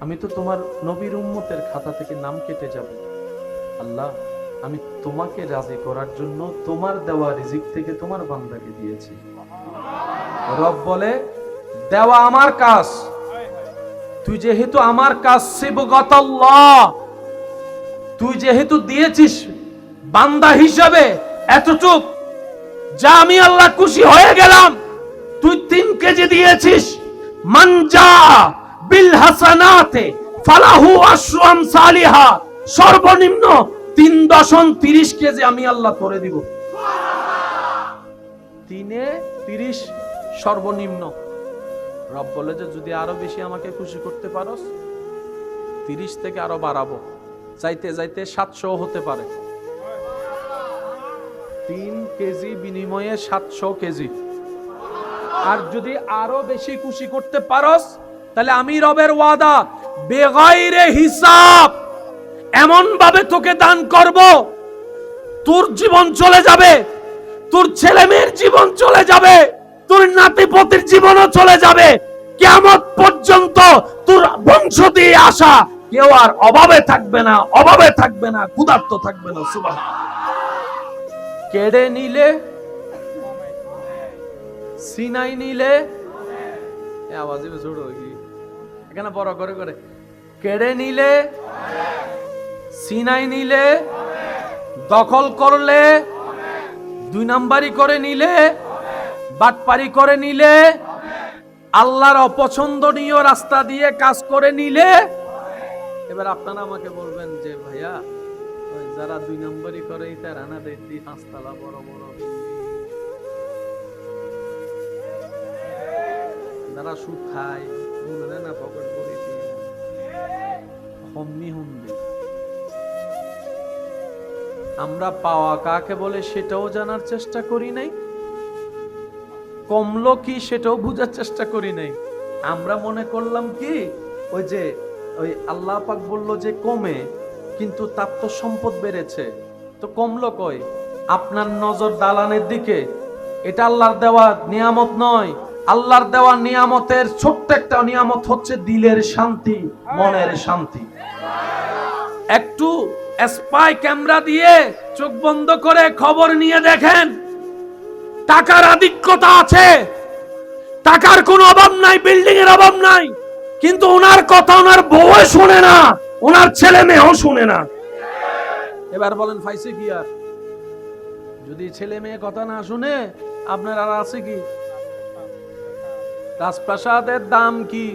আমি তো তোমার নবীর উম্মতের খাতা থেকে নাম কেটে যাবে। আল্লাহ আমি তোমাকে রাজি করার জন্য তোমার দেওয়া রিজিক থেকে তোমার বান্দাকে দিয়েছি। রব বলে দেওয়া আমার কাজ, তুই যেহেতু আমার কাজ সিবগাতাল্লাহ, তুই যেহেতু দিয়েছিস বান্দা হিসাবে এতটুক, যা আমি আল্লাহ খুশি হয়ে গেলাম। তুই 3 কেজি দিয়েছিস, মানজা বিল হাসানাতে ফালাহু আশরু আমসালিহা, সর্বনিম্ন 3.30 কেজি আমি আল্লাহ করে দিব। 3-30 সর্বনিম্ন। রব বলে যে যদি আরো বেশি আমাকে খুশি করতে পারোস 30 থেকে আরো বাড়াবো, চাইতে চাইতে 700 হতে পারে। 3 কেজি বিনিময়ে 700 কেজি। আর যদি আরো বেশি খুশি করতে পারোস তাহলে আমি রবের ওয়াদা বেগাইরে হিসাব এমন ভাবে তোকে দান করব, তোর জীবন চলে যাবে, তোর ছেলে মেয়ের জীবন চলে যাবে, তোর নাতিপতির জীবনও চলে যাবে, কিয়ামত পর্যন্ত তোর বংশ দিয়ে আসা কেউ আর অভাবে থাকবে না, অভাবে থাকবে না, ক্ষুধার্ত থাকবে না। সুবহানাল্লাহ। কেড়ে নিলে, সিনাই নিলে, আওয়াজে ছোট হই এখানে বড় করে করে, কেড়ে নিলে, সিনাই নিলে, দখল করলে, 2 নাম্বারি করে নিলে, বাটপারি করে নিলে, আল্লাহর অপছন্দনীয় রাস্তা দিয়ে কাজ করে নিলে। এবার আপনারা আমাকে বলবেন যে ভাইয়া যারা 2 নম্বরই করে তারা না দেখি 5 তলা বড় বড়, যারা সুদ খায় মনে না পকেট করে হম্মি হুন্দি, আমরা পাওয়া কাকে বলে সেটাও জানার চেষ্টা করি নাই, কমলো কি সেটাও বুঝার চেষ্টা করি নাই। আমরা মনে করলাম কি ওই যে ওই আল্লাহ পাক বলল যে কমে, কিন্তু তার তো সম্পদ বেড়েছে, তো কমলো কই? আপনার নজর দালানের দিকে, এটা আল্লাহর দেওয়া নিয়ামত নয়। আল্লাহর দেওয়া নিয়ামতের ছোট্ট একটা নিয়ামত হচ্ছে দিলের শান্তি, মনের শান্তি। একটু স্পাই ক্যামেরা দিয়ে চোখ বন্ধ করে খবর নিয়ে দেখেন, টাকার আধিক্যতা আছে, টাকার কোনো অভাব নাই, বিল্ডিং এর অভাব নাই, কিন্তু ওনার কথা ওনার বউ শুনে না, ওনার ছেলে মেয়েও শুনে না। এবার বলেন ফাইসে কি? আর যদি ছেলে মেয়ে কথা না শুনে আপনার আর আছে কি? রাজপ্রাসাদের দাম কি?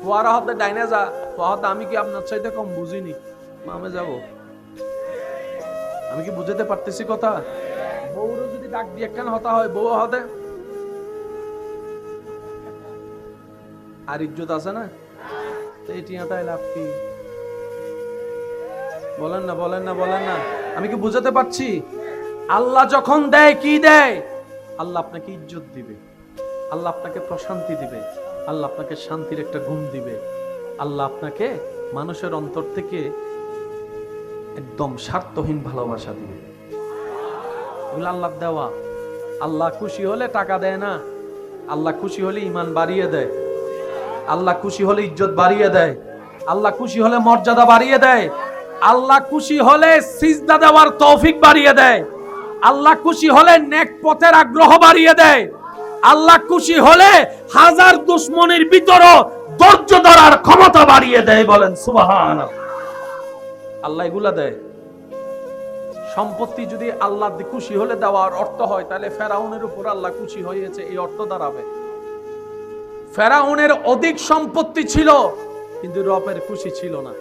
ফোয়ারা হতে ডাইনে যা, ফোয়ারা আমি কি আপনার চাইতে কম বুঝিনি? মামে যাব, আমি কি বুঝতে পারতেছি কথা? বউরও যদি ডাক দিয়ে কেন হতা হয়, বউ হতে আর ইজ্জত আছে না, তো এই টিয়াটাই লাভ কি? বলেন না, বলেন না, বলেন না। আমি কি বুঝাতে পারছি? আল্লাহ যখন দেয় কি দেয়? আল্লাহ আপনাকে ইজ্জত দিবে, আল্লাহ আপনাকে প্রশান্তি দিবে, আল্লাহ আপনাকে শান্তির একটা ঘুম দিবে, আল্লাহ আপনাকে মানুষের অন্তর থেকে একদম স্বার্থহীন ভালোবাসা দিবে। এগুলো আল্লাহর দেওয়া। আল্লাহ খুশি হলে টাকা দেয় না, আল্লাহ খুশি হলে ঈমান বাড়িয়ে দেয়, আল্লাহ খুশি হলে ইজ্জত বাড়িয়ে দেয়, আল্লাহ খুশি হলে মর্যাদা বাড়িয়ে দেয়, আল্লাহ খুশি হলে সিজদা দেওয়ার তৌফিক বাড়িয়ে দেয়, আল্লাহ খুশি হলে নেক পথের আগ্রহ বাড়িয়ে দেয়, আল্লাহ খুশি হলে হাজার দুশ্মনের ভিতরও ধৈর্য ধরার ক্ষমতা বাড়িয়ে দেয়। বলেন সুবহানাল্লাহ। আল্লাহ এগুলা দেয়। সম্পত্তি যদি আল্লাহ খুশি হলে দেওয়ার অর্থ হয়, তাহলে ফেরাউনের উপর আল্লাহ খুশি হয়েছে এই অর্থ দাঁড়াবে। ফেরাউনের অধিক সম্পত্তি ছিল, কিন্তু রবের খুশি ছিল না।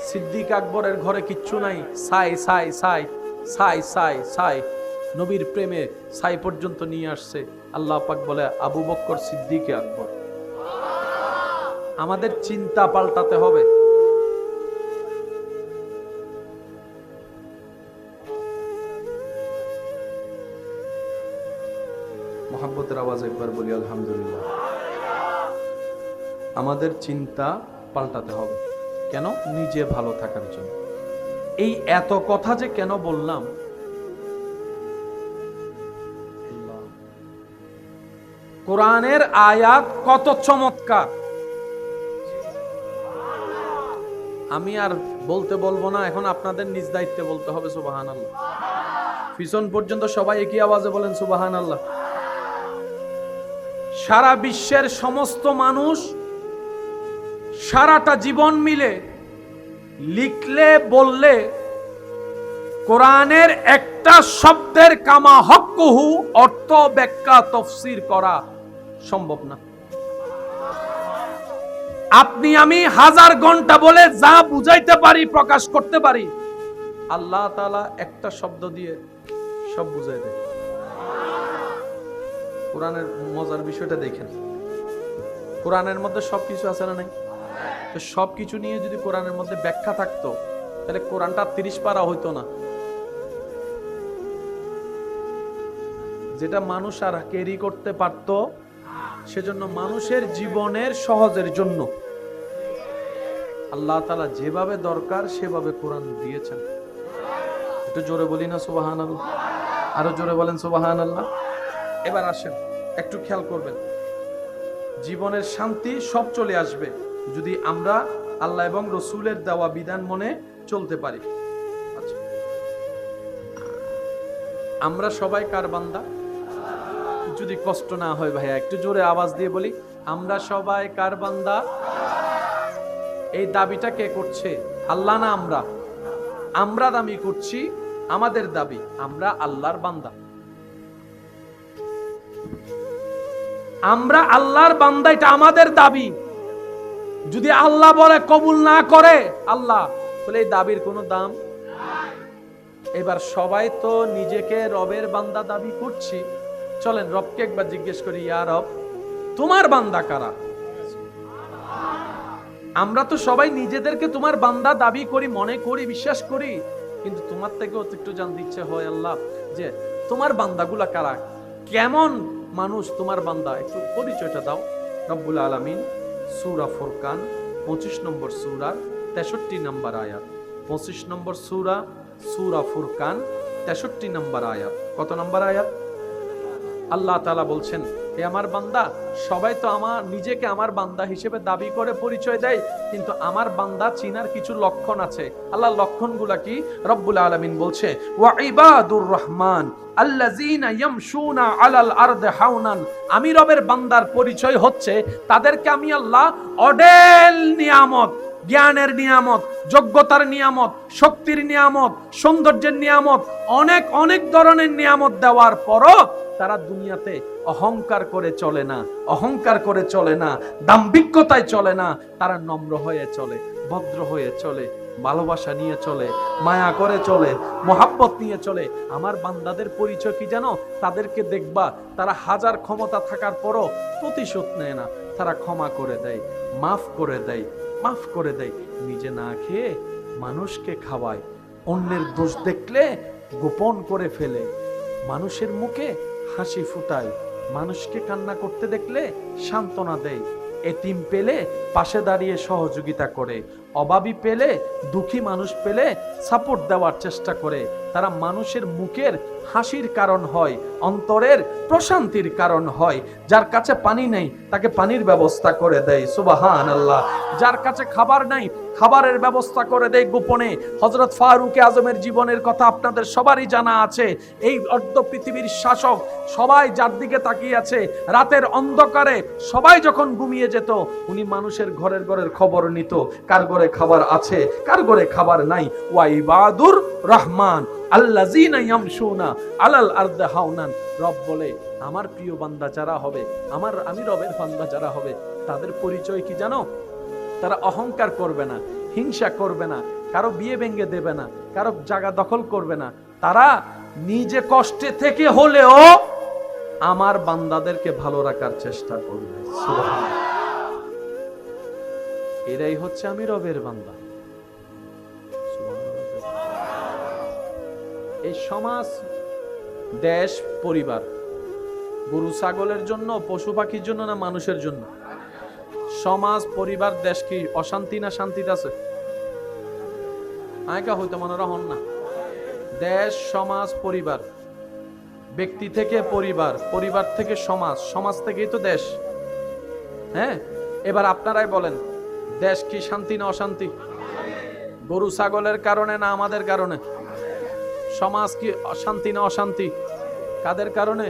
সিদ্দিক আকবরের ঘরে কিচ্ছু নাই, সাই সাই সাই সাই সাই সাই, নবীর প্রেমে সাই পর্যন্ত নিয়ে আসছে। আল্লাহ পাক বলে আবু বকর সিদ্দিক আকবর। আমাদের চিন্তা পাল্টাতে হবে। মোহাব্বতের আওয়াজ একবার বলি আলহামদুলিল্লাহ। আমাদের চিন্তা পাল্টাতে হবে। কেন? নিজে ভালো থাকার জন্য। এই এত কথা যে কেন বললাম, কোরআনের আয়াত কত চমৎকার, আমি আর বলতে বলবো না, এখন আপনাদের নিজ দায়িত্বে বলতে হবে সুবহানাল্লাহ। পিছন পর্যন্ত সবাই একই আওয়াজে বলেন সুবহানাল্লাহ। সারা বিশ্বের সমস্ত মানুষ সারাটা জীবন মিলে লিখলে বললে কোরআনের একটা শব্দের কামা হক্কুহু অর্থ ব্যাখ্যা তাফসীর করা সম্ভব না। আপনি আমি হাজার ঘন্টা বলে যা বুঝাইতে পারি, প্রকাশ করতে পারি, আল্লাহ তাআলা একটা শব্দ দিয়ে সব বুঝাই দেয়। কোরআনের মজার বিষয়টা দেখেন, কোরআনের মধ্যে সবকিছু আছে না নাই? তো সবকিছু নিয়ে যদি কোরআনের মধ্যে ব্যাখ্যা থাকতো, তাহলে কোরআনটা 30 পারা হইতো না। যেটা মানুষ আর ক্যারি করতে পারতো, সেজন্য মানুষের জীবনের সহজের জন্য আল্লাহ তাআলা যেভাবে দরকার সেভাবে কোরআন দিয়েছেন। একটু জোরে বলি না সুবহানাল্লাহ? আরো জোরে বলেন সুবহানাল্লাহ। এবার আসেন, একটু খেয়াল করবেন, জীবনের শান্তি সব চলে আসবে যদি আমরা আল্লাহ এবং রসুলের দেওয়া বিধান মনে চলতে পারি। আচ্ছা, আমরা সবাই কার বান্দা? যদি কষ্ট না হয় ভাইয়া একটু জোরে আওয়াজ দিয়ে বলি, আমরা সবাই কার বান্দা? এই দাবিটা কে করছে? আল্লাহ না আমরা? আমরা দাবি করছি, আমাদের দাবি আমরা আল্লাহর বান্দা। আমরা আল্লাহর বান্দা, এটা আমাদের দাবি। যদি আল্লাহ বলে কবুল না করে আল্লাহ, বলে এই দাবির কোনো দাম। এবার সবাই তো নিজেকে রবের বান্দা দাবি করছি, চলেন রবকে একবার জিজ্ঞেস করি, ইয়া রব তোমার বান্দা কারা? আমরা তো সবাই নিজেদেরকে তোমার বান্দা দাবি করি, মনে করি, বিশ্বাস করি, কিন্তু তোমার থেকেও একটু জানতে ইচ্ছে হয় আল্লাহ, যে তোমার বান্দাগুলা কারা, কেমন মানুষ তোমার বান্দা, একটু পরিচয়টা দাও। রব্বুল আলামিন সূরা ফুরকান 25 নম্বর সূরা 63 নম্বর আয়াত, 25 নম্বর সূরা, সূরা ফুরকান 63 নম্বর আয়াত। কত নম্বর আয়াত? আল্লাহ তাআলা বলছেন, হে আমার বান্দা, সবাই তো নিজেকে আমার বান্দা হিসেবে দাবি করে পরিচয় দেয়, কিন্তু আমার বান্দা চিনার কিছু লক্ষণ আছে। আল্লাহ লক্ষণগুলা কি? রব্বুল আলামিন বলছে, ওয়া ইবাদুর রহমান আল্লাযীনা ইয়ামশুনা আলাল আরদি হাওনান। আমি রবের বান্দার পরিচয় হচ্ছে তাদেরকে আমি আল্লাহ অডেল নিয়ামত, জ্ঞানের নিয়ামত, যোগ্যতার নিয়ামত, শক্তির নিয়ামত, সৌন্দর্যের নিয়ামত, অনেক অনেক ধরনের নিয়ামত দেওয়ার পরও তারা দুনিয়াতে অহংকার করে চলে না, অহংকার করে চলে না, দাম্ভিকতায় চলে না, তারা নম্র হয়ে চলে, ভদ্র হয়ে চলে, ভালোবাসা নিয়ে চলে, মায়া করে চলে, মহাব্বত নিয়ে চলে। আমার বান্দাদের পরিচয় কি জানো? তাদেরকে দেখবা তারা হাজার ক্ষমতা থাকার পরও প্রতিশোধ নেয় না, তারা ক্ষমা করে দেয়, মাফ করে দেয়, মাফ করে দেয়, নিজে না খেয়ে মানুষকে খাওয়ায়, অন্যের দোষ দেখলে গোপন করে ফেলে, মানুষের মুখে হাসি ফুটায়, মানুষকে কান্না করতে দেখলে সান্ত্বনা দেয়, এতিম পেলে পাশে দাঁড়িয়ে সহযোগিতা করে, অভাবী পেলে, দুঃখী মানুষ পেলে সাপোর্ট দেওয়ার চেষ্টা করে। তারা মানুষের মুখের হাসির কারণ হয়, অন্তরের প্রশান্তির কারণ হয়। যার কাছে পানি নেই তাকে পানির ব্যবস্থা করে দেয়, সুবহানাল্লাহ। যার কাছে খাবার নাই খাবারের ব্যবস্থা করে দেয় গোপনে। হযরত ফারুক আজমের জীবনের কথা আপনাদের সবারই জানা আছে। এই অর্ধ পৃথিবীর শাসক, সবাই যার দিকে তাকিয়ে আছে, রাতের অন্ধকারে সবাই যখন ঘুমিয়ে যেত, উনি মানুষের ঘরের ঘরের খবর নিত, কার ঘরে খাবার আছে, কার ঘরে খাবার নাই। ওয়া ইবাদুর রহমান আল্লাযীনা ইয়ামশুনা আলাল আরদি হাওনান। রব বলে আমার প্রিয় বান্দা যারা হবে, আমি রবের বান্দা যারা হবে, তাদের পরিচয় কি জানো? তারা অহংকার করবে না, হিংসা করবে না, কারো বিয়ে ভেঙে দেবে না, কারো জায়গা দখল করবে না। তারা নিজে কষ্টে থেকে হলেও আমার বান্দাদেরকে ভালো রাখার চেষ্টা করবে, সুবহানাল্লাহ। এরাই হচ্ছে আমি রবের বান্দা। এই সমাজ, দেশ, পরিবার গরু ছাগলের জন্য, পশু পাখির জন্য, না মানুষের জন্য? সমাজ, পরিবার, দেশ কি অশান্তি না শান্তিতে আছে? আয়কা হইতো মনে হন না। দেশ, সমাজ, পরিবার, ব্যক্তি থেকে পরিবার, পরিবার থেকে সমাজ, সমাজ থেকেই তো দেশ। হ্যাঁ, এবার আপনারাই বলেন, দেশ কি শান্তি না অশান্তি? গরু ছাগলের কারণে না আমাদের কারণে? সমাজ কি শান্তি না অশান্তি? কাদের কারণে?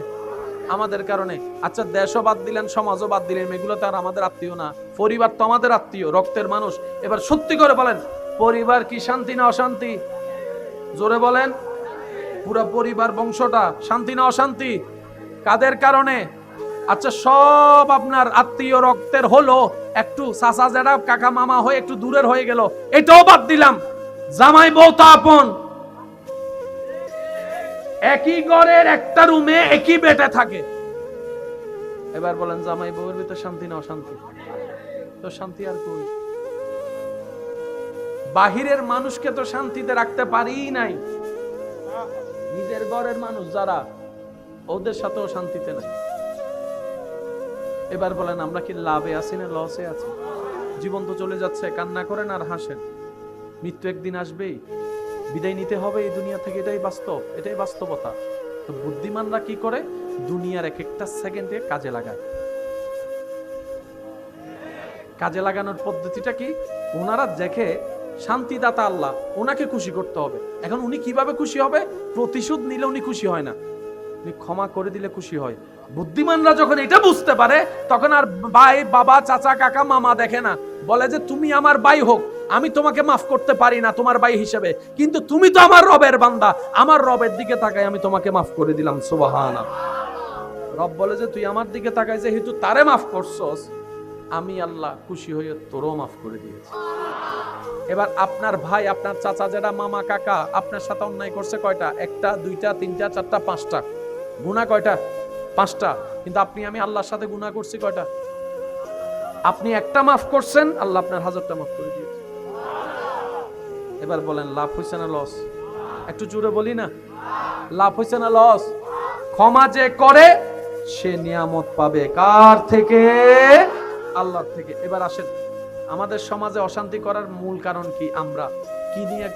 আমাদের কারণে। আচ্ছা, দেশও বাদ দিলেন, সমাজও বাদ দিলেন, এগুলো তো আর আমাদের আত্মীয় না। পরিবার তো আমাদের আত্মীয়, রক্তের মানুষ। এবার সত্যি করে বলেন, পরিবার কি শান্তি না অশান্তি? জোরে বলেন, পুরো পরিবার বংশটা শান্তি না অশান্তি? কাদের কারণে? আচ্ছা, সব আপনার আত্মীয় রক্তের হলো, একটু চাচা জেঠা কাকা মামা হয়ে একটু দূরের হয়ে গেল, এটাও বাদ দিলাম। জামাই বউ তো আপন, একই ঘরের একটা রুমে একই বেটে থাকে। এবার বলেন, জামাই বউয়ের ভিতর শান্তি না অশান্তি? তো শান্তি আর কই? বাহিরের মানুষকে তো শান্তিতে রাখতে পারি নাই, নিজের ঘরের মানুষ যারা, ওদের সাথেও শান্তিতে নাই। এবার বলেন, আমরা কি লাভে আছি না লসে আছি? জীবন তো চলে যাচ্ছে, কান্না করেন আর হাসেন, মৃত্যু একদিন আসবেই, বিদায় নিতে হবে এই দুনিয়া থেকে, এটাই বাস্তব, এটাই বাস্তবতা। তো বুদ্ধিমানরা কি করে? দুনিয়ার এক একটা সেকেন্ডে কাজে লাগায়। কাজে লাগানোর পদ্ধতিটা কি? ওনারা দেখে শান্তিদাতা আল্লাহ, ওনাকে খুশি করতে হবে। এখন উনি কিভাবে খুশি হবে? প্রতিশোধ নিলে উনি খুশি হয় না, উনি ক্ষমা করে দিলে খুশি হয়। বুদ্ধিমানরা যখন এটা বুঝতে পারে, তখন আর ভাই, বাবা, চাচা, কাকা, মামা দেখে না, বলে যে তুমি আমার ভাই হোক, আমি তোমাকে মাফ করতে পারি না তোমার ভাই হিসেবে, কিন্তু তুমি তো আমার রবের বান্দা, আমার রবের দিকে তাকাই আমি তোমাকে মাফ করে দিলাম, সুবহানাল্লাহ। রব বলে যে তুই আমার দিকে তাকাই যেহেতু তারে মাফ করছস, আমি আল্লাহ খুশি হয়ে তোরও মাফ করে দিয়েছি। এবার আপনার ভাই, আপনার চাচা, যেটা মামা, কাকা আপনার সাথে অন্যায় করছে কয়টা? একটা, দুইটা, তিনটা, চারটা, পাঁচটা। গুনাহ কয়টা? পাঁচটা। কিন্তু আপনি আমি আল্লাহর সাথে গুনাহ করছি কয়টা? আপনি একটা মাফ করছেন, আল্লাহ আপনার 1000টা মাফ করে দিয়েছে। এবার বলেন লাভ হইছে না লস? একটু জোরে বলি না, লাভ হইছে না লস? ক্ষমা যে করে সে নিয়ামত পাবে কার থেকে? আল্লাহর থেকে। এবার আসেন, আমাদের সমাজে অশান্তি করার মূল কারণ কি? আমরা কি নিয়ে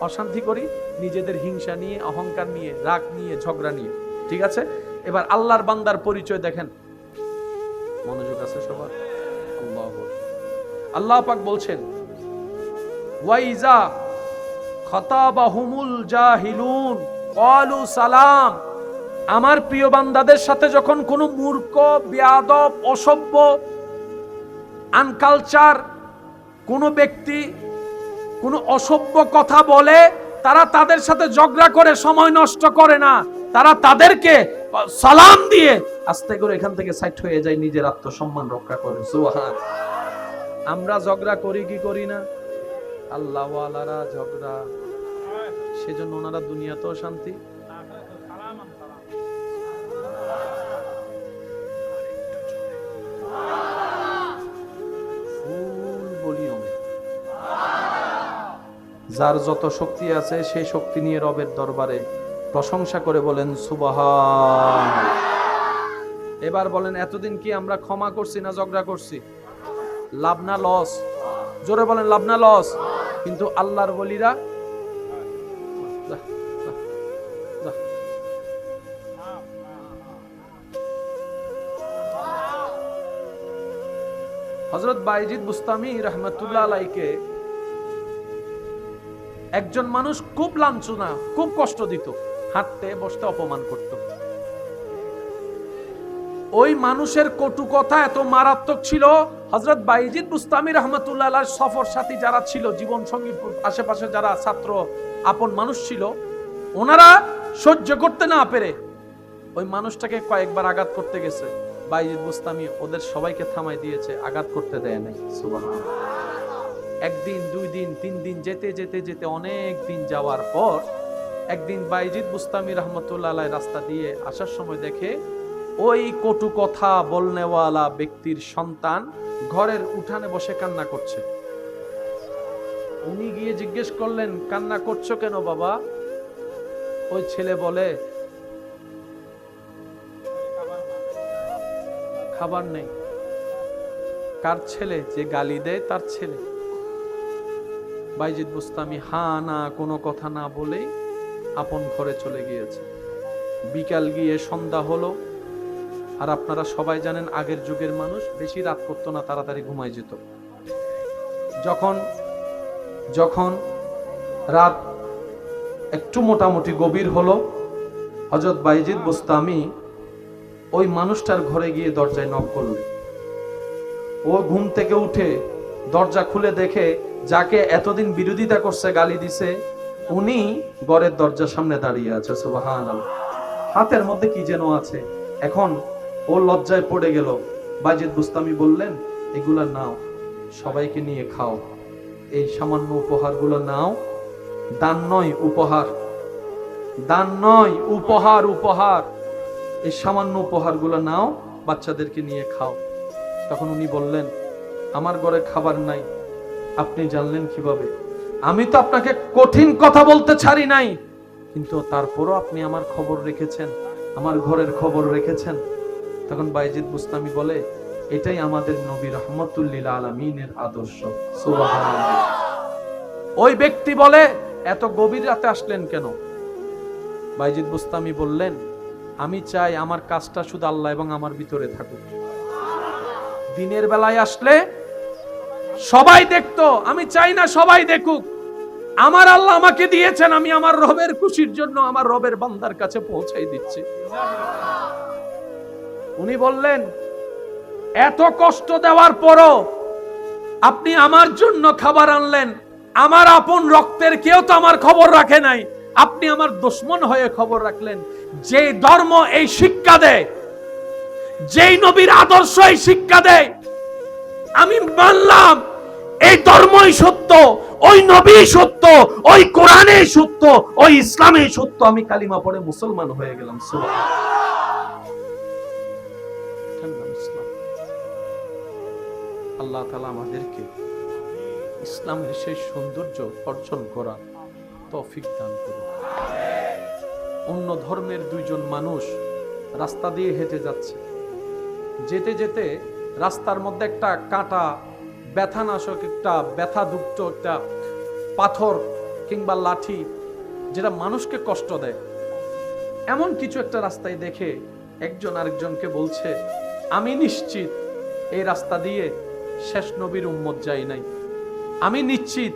অশান্তি করি? নিজেদের হিংসা নিয়ে, অহংকার নিয়ে, রাগ নিয়ে, ঝগড়া নিয়ে। ঠিক আছে, এবার আল্লাহর বান্দার পরিচয় দেখেন। মনোযোগ আছে সবার? আল্লাহ পাক বলছেন ওয়াইজা খাতাবাহুমুল জাহিলুন ক্বালু সালাম। আমার প্রিয় বান্দাদের সাথে যখন কোনো মূর্খ, বেয়াদব, অসভ্য, আনকালচার কোনো ব্যক্তি কোনো অসভ্য কথা বলে, তারা তাদের সাথে ঝগড়া করে সময় নষ্ট করে না, তারা তাদেরকে সালাম দিয়ে আস্তে করে এখান থেকে সাইড হয়ে যায়, নিজের আত্মসম্মান রক্ষা করে। সুবহান। আমরা ঝগড়া করি কি করি না? আল্লাহ ওয়ালারা ঝগড়া, সেজন্য ওনারা দুনিয়াতেও শান্তি। যার যত শক্তি আছে সেই শক্তি নিয়ে রবের দরবারে প্রশংসা করে বলেন সুবহান। এবার বলেন, এতদিন কি আমরা ক্ষমা করছি না ঝগড়া করছি? লাভ না লস? জোরে বলেন, লাভ না লস? কিন্তু আল্লাহর ওলিরা হযরত বাইজিদ বুস্তামি রাহমাতুল্লাহ আলাইকে একজন মানুষ খুব লাঞ্ছনা, খুব কষ্ট দিত, হাঁটতে বসতে অপমান করত। ওই মানুষের কটু কথা এত মারাত্মক ছিল, হযরত বাইজিদ বুস্তামি রাহমাতুল্লাহ আলাইহির সফর সাথী যারা ছিল, জীবন সঙ্গী, আশেপাশে যারা ছাত্র আপন মানুষ ছিল, ওনারা সহ্য করতে না পেরে ওই মানুষটাকে কয়েকবার আঘাত করতে গেছে। বাইজিদ বুস্তামি ওদের সবাইকে থামাই দিয়েছে, আঘাত করতে দেয় নাই। সুবহানাল্লাহ। একদিন, 2 দিন, 3 দিন যেতে যেতে যেতে অনেক দিন যাওয়ার পর একদিন বাইজিদ বুস্তামি রাহমাতুল্লাহ আলাইহি রাস্তা দিয়ে আসার সময় দেখে ওই কটু কথা বলনেওয়ালা ব্যক্তির সন্তান ঘরের উঠানে বসে কান্না করছে। উনি গিয়ে জিজ্ঞেস করলেন, কান্না করছো কেন বাবা? ওই ছেলে বলে, খাবার নেই। কার ছেলে? যে গালি দেয় তার ছেলে। বাইজিদ বুস্তামি হা না কোনো কথা না বলেই আপন ঘরে চলে গিয়েছে। বিকাল গিয়ে সন্ধ্যা হলো, আর আপনারা সবাই জানেন আগের যুগের মানুষ বেশি রাত করতো না, তাড়াতাড়ি ঘুমায় যেত। যখন রাত একটু মোটামুটি গভীর হলো, হযরত বাইজিদ বুস্তামি ওই মানুষটার ঘরে গিয়ে দরজায় নক করলেন। ও ঘুম থেকে উঠে দরজা খুলে দেখে যাকে এতদিন বিরোধিতা করছে, গালি দিছে, উনি ঘরের দরজার সামনে দাঁড়িয়ে আছে। সুবহানাল্লাহ। হাতের মধ্যে কি যেন আছে। এখন ও লজ্জায় পড়ে গেল। বাইজিদ বুস্তামি বললেন, এগুলা নাও, সবাইকে নিয়ে খাও। এই সামান্য উপহারগুলো নাও, দান নয় উপহার, দান নয় উপহার, উপহার। এই সামান্য উপহারগুলো নাও, বাচ্চাদেরকে নিয়ে খাও। তখন উনি বললেন, আমার ঘরে খাবার নাই, আপনি জানলেন কিভাবে? আমি তো আপনাকে কঠিন কথা বলতে ছাড়ি নাই, কিন্তু তারপরও আপনি আমার খবর রেখেছেন, আমার ঘরের খবর রেখেছেন। তখন বাইজিদ বুস্তামি বলে, এটাই আমাদের নবী রাহমাতুল লিল আলামিনের আদর্শ। সুবহানাল্লাহ। ওই ব্যক্তি বলে, এত গভীর রাতে আসলেন কেন? বাইজিদ বুস্তামি বললেন, আমি চাই আমার কাজটা শুধু আল্লাহ এবং আমার ভিতরে থাকুক। দিনের বেলায় আসলে সবাই দেখতো, আমি চাই না সবাই দেখুক। আমার আল্লাহ আমাকে দিয়েছেন, আমি আমার রবের খুশির জন্য আমার রবের বান্দার কাছে পৌঁছাই দিচ্ছি। উনি বললেন, এত কষ্ট দেওয়ার পরও আপনি আমার জন্য খাবার আনলেন, আমার আপন রক্তের কেউ তো আমার খবর রাখে নাই, আপনি আমার দুশমন হয়ে খবর রাখলেন। যে ধর্ম এই শিক্ষা দেয় যেই নবীর আদর্শই শিক্ষা দেয়, আমি মানলাম এই ধর্মই সত্য, ওই নবী সত্য, ওই কোরআনই সত্য, ওই ইসলামই সত্য, আমি কালিমা পড়ে মুসলমান হয়ে গেলাম। আল্লাহ তাআলা আমাদেরকে ইসলামের সেই সৌন্দর্য অর্জন করার তৌফিক দান করুন। অন্য ধর্মের দুইজন মানুষ রাস্তা দিয়ে হেঁটে যাচ্ছে, যেতে যেতে রাস্তার মধ্যে একটা কাঁটা, ব্যথানাশক, একটা ব্যথাযুক্ত একটা পাথর কিংবা লাঠি যেটা মানুষকে কষ্ট দেয়, এমন কিছু একটা রাস্তায় দেখে একজন আরেকজনকে বলছে, আমি নিশ্চিত এই রাস্তা দিয়ে শেষ নবীর উম্মত যায় নাই, আমি নিশ্চিত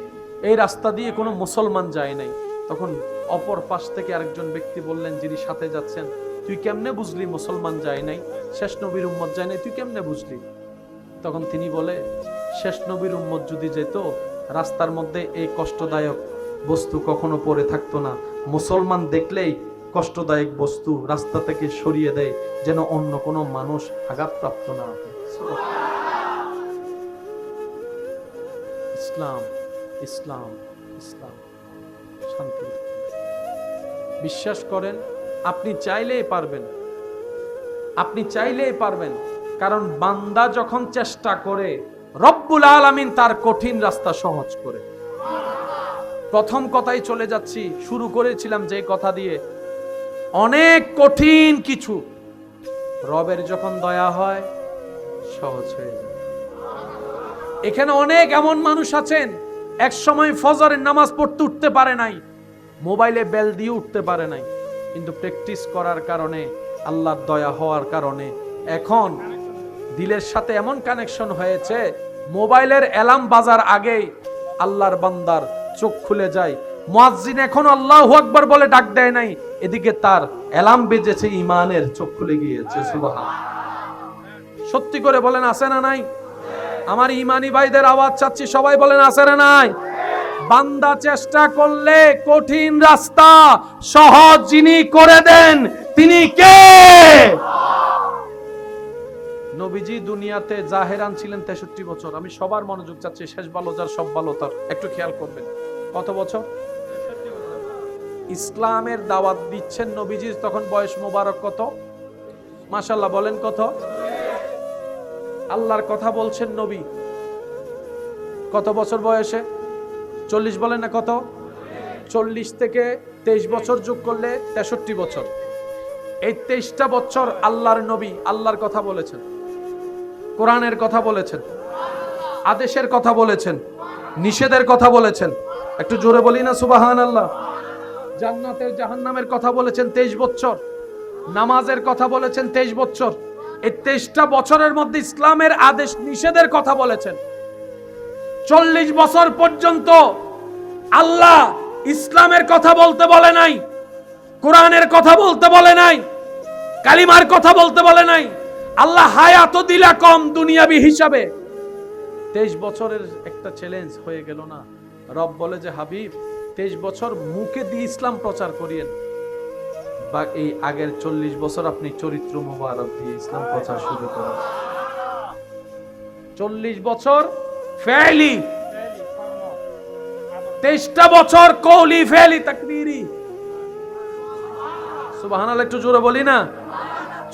এই রাস্তা দিয়ে কোনো মুসলমান যায় নাই। তখন অপর পাশ থেকে আরেকজন ব্যক্তি বললেন, যিনি সাথে যাচ্ছেন, তুই কেমনে বুঝলি মুসলমান যায় নাই, শেষ নবীর উম্মত যায় নাই, তুই কেমনে বুঝলি? তখন তিনি বলে, শেষ নবীর উম্মত যদি যেত, রাস্তার মধ্যে এই কষ্টদায়ক বস্তু কখনো পড়ে থাকতো না। মুসলমান দেখলেই কষ্টদায়ক বস্তু রাস্তা থেকে সরিয়ে দেয়, যেন অন্য কোনো মানুষ আঘাতপ্রাপ্ত না হয়। ইসলাম, ইসলাম, ইসলাম, শান্তি। বিশ্বাস করেন, আপনি চাইলেই পারবেন, আপনি চাইলেই পারবেন। কারণ বান্দা যখন চেষ্টা করে, রব্বুল আলামিন তার কঠিন রাস্তা সহজ করে। প্রথম কথাই চলে যাচ্ছি, শুরু করেছিলাম যে কথা দিয়ে, অনেক কঠিন কিছু রবের যখন দয়া হয় সহজ হয়ে যায়। এখানে অনেক এমন মানুষ আছেন, এক সময় ফজরের নামাজ পড়তে উঠতে পারে নাই, মোবাইলে বেল দিয়ে উঠতে পারে নাই, কিন্তু প্র্যাকটিস করার কারণে, আল্লাহর দয়া হওয়ার কারণে এখন দিলের সাথে এমন কানেকশন হয়েছে, মোবাইলের অ্যালার্ম বাজার আগেই আল্লাহর বান্দার চোখ খুলে যায়। মুয়াজ্জিন এখন আল্লাহু আকবার বলে ডাক দেয় নাই, এদিকে তার অ্যালার্ম বেজেছে, ঈমানের চোখ খুলে গিয়েছে। সুবহানাল্লাহ। সত্যি করে বলেন, আছে না নাই? আমার ঈমানি ভাইদের আওয়াজ চাচ্ছি, সবাই বলেন, আছে না নাই? বান্দা চেষ্টা করলে কঠিন রাস্তা সহজ যিনি করে দেন, তিনি কে? নবীজি দুনিয়াতে জাহেরান ছিলেন 63 বছর। আমি সবার মনোযোগ চাচ্ছি, শেষ ভালো যার সব ভালো তার, একটু খেয়াল করবেন। কত বছর? ইসলামের দাওয়াত দিচ্ছেন নবীজি, তখন বয়স মোবারক কত? মাশাআল্লাহ, বলেন কত? আল্লাহর কথা বলছেন নবী কত বছর বয়সে? 40 বলেন না, কত? 40 থেকে 23 বছর যোগ করলে 63 বছর। এই 23টা বছর আল্লাহর নবী আল্লাহর কথা বলেছেন, কোরআনের কথা বলেছেন, আদেশের কথা বলেছেন, নিষেধের কথা বলেছেন। একটু জোরে বলি না সুবহানাল্লাহ। জান্নাতের জাহান্নামের কথা বলেছেন 23 বছর, নামাজের কথা বলেছেন 23 বছর। এই 23টা বছরের মধ্যে ইসলামের আদেশ নিষেধের কথা বলেছেন। 40 বছর পর্যন্ত আল্লাহ ইসলামের কথা বলতে বলে নাই, কোরআনের কথা বলতে বলে নাই, কালিমার কথা বলতে বলে নাই। আল্লাহ হায়াত দিলা কম দুনিয়াবি হিসাবে। 23 বছরের একটা চ্যালেঞ্জ হয়ে গেল না? রব বলে যে, হাবিব 23 বছর মুখে দিয়ে ইসলাম প্রচার করিয়েন, বা এই আগের 40 বছর আপনি চরিত্র মোবারক দিয়ে ইসলাম প্রচার শুরু করেন। 40 বছর ফেলি, 23টা বছর কওলি ফেলি তাকবীরি। সুবহানাল্লাহ, একটু জোরে বলি না?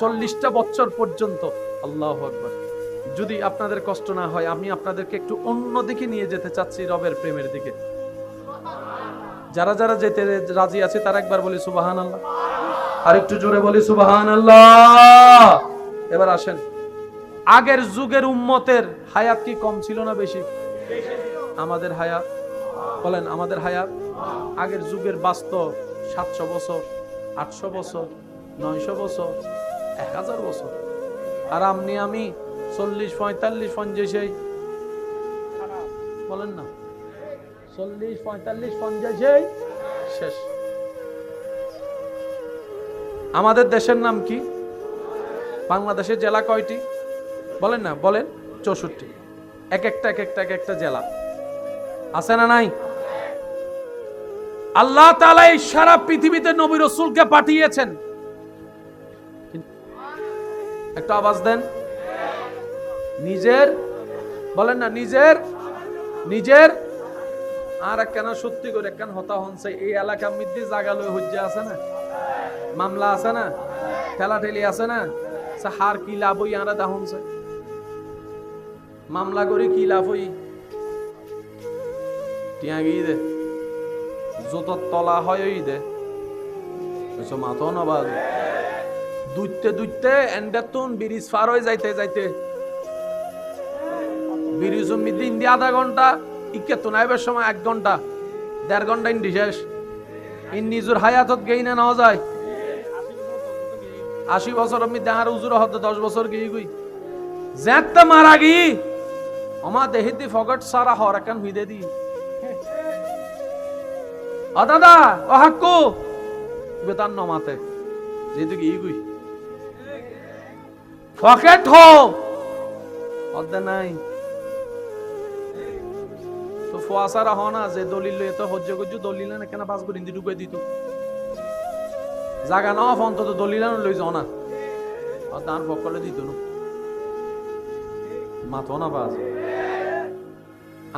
40টা বছর পর্যন্ত। আল্লাহু আকবার। যদি আপনাদের কষ্ট না হয়, আমি আপনাদেরকে একটু অন্য দিকে নিয়ে যেতে চাচ্ছি, রবের প্রেমের দিকে। যারা যারা যেতে রাজি আছে তারা একবার বলি সুবহানাল্লাহ, আর একটু জোরে বলি সুবহানাল্লাহ। এবার আসেন, আগের যুগের উম্মতের হায়াত কি কম ছিল না বেশি? আমাদের হায়াত, বলেন আমাদের হায়াত আগের যুগের বাস্তব 700 বছর, 800 বছর, 900 বছর, 1000 বছর। আর আপনি আমি 40, 45, 50, বলেন না, 40, 45, 50 শেষ। আমাদের দেশের নাম কি? বাংলাদেশের জেলা কয়টি? বলেন না, বলেন। 64। এক একটা জেলা আছে না নাই? আল্লাহ তাআলা এই সারা পৃথিবীতে নবী রাসূলকে পাঠিয়েছেন, একটু আওয়াজ দেন। নিজের বলেন না, নিজের নিজের। আর একখানা সত্যি করে একখান হতা হনছে এই এলাকার মধ্যে জায়গা লই হজ্জা আছে না, মামলা আছে না, ঠেলাঠেলি আছে না, হার কি লাভ হই আরা দা হনছে মামলা করে কি লাভ হই টিয়া গিয়ে দে যত তলা হয় ওই দে মাথো না বাজ দুইতে দুইতে এন্ডাতুন ব্রিজ পার হয়ে যাইতে যাইতে ব্রিজ মধ্যে ইন্ডিয়া আধা ঘন্টা ইকে তো নাইবার সময় 1 ঘন্টা 1.5 ঘন্টা ইন্ডি শেষ। ইন নিজুর হায়াতত গেই না নেওয়া যায় 80 বছরের মধ্যে আর উজুর হতে 10 বছর গিয়ে গুই জ্যাঁতে মারা গি আমা দেহিতি ফগট সারা হরাকান হুইদে দি ও দাদা ও হাক্কু বেতান নমাতে যেহেতু কি গুই ফকেট হো অদে নাই তো ফোয়াসারা হনা যে দলিল লই তো হজ্জ গজ্জু দলিল না কেন পাস করে ইন্দি ঢুকে দিত জায়গা না অন্তত দলিল লই যাও না আর তার ফকলে দিত না মাথো না বাজ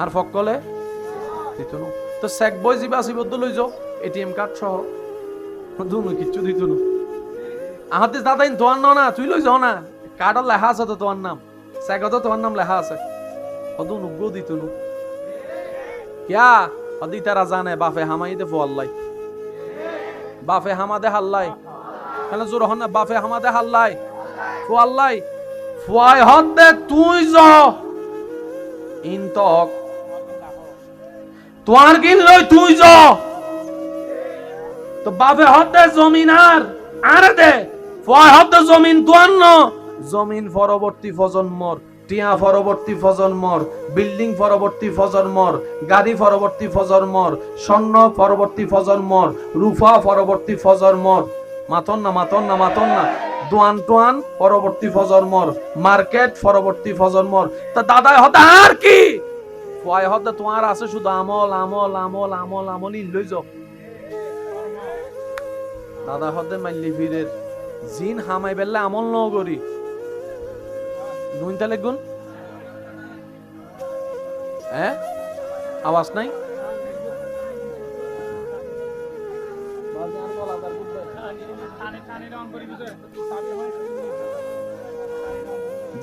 আর ফকলে দিত না তো চেক বই জিবা সিবদ্দ লই যাও এটিএম কার্ড সহ দুনো কিচ্ছু দিত না আহাতে দাদাইন তোমার না তুই লই যাও না কার্ডর লেখা আছে তো তোমার নাম চেকত তোমার নাম লেখা আছে অদু নুগ্গো দিত না क्या अदी तारा जाने बाफे हमाई दे फुअल्लाई बाफे हमादे हल्लाई कहना जोर हन्ना बाफे हमादे हल्लाई फुअल्लाई फुआई हद्दे तुई जो इन तक तुआर किन लई तुई जो तो बाफे हद्दे जमीनार आरे दे फुआई हद्दे जमीन तुआर न जमीन परवर्ती प्रजन्मर টিয়া পরবর্তী প্রজন্মর বিল্ডিং পরবর্তী প্রজন্মর গাড়ি পরবর্তী প্রজন্মর স্বর্ণ পরবর্তী প্রজন্মর রূপা পরবর্তী প্রজন্মর মাতন না দোয়ান টোয়ান পরবর্তী প্রজন্মর মার্কেট পরবর্তী প্রজন্মর তা দাদা হতে আর কি কয় হতে তোমার আছে শুধু আমল আমল আমল আমল আমলই লই যাও দাদা হতে মাইলি ফিরের জিন হামাই বেললে আমল ন করি নুন তালে গুণ হ্যাঁ আওয়াজ নাই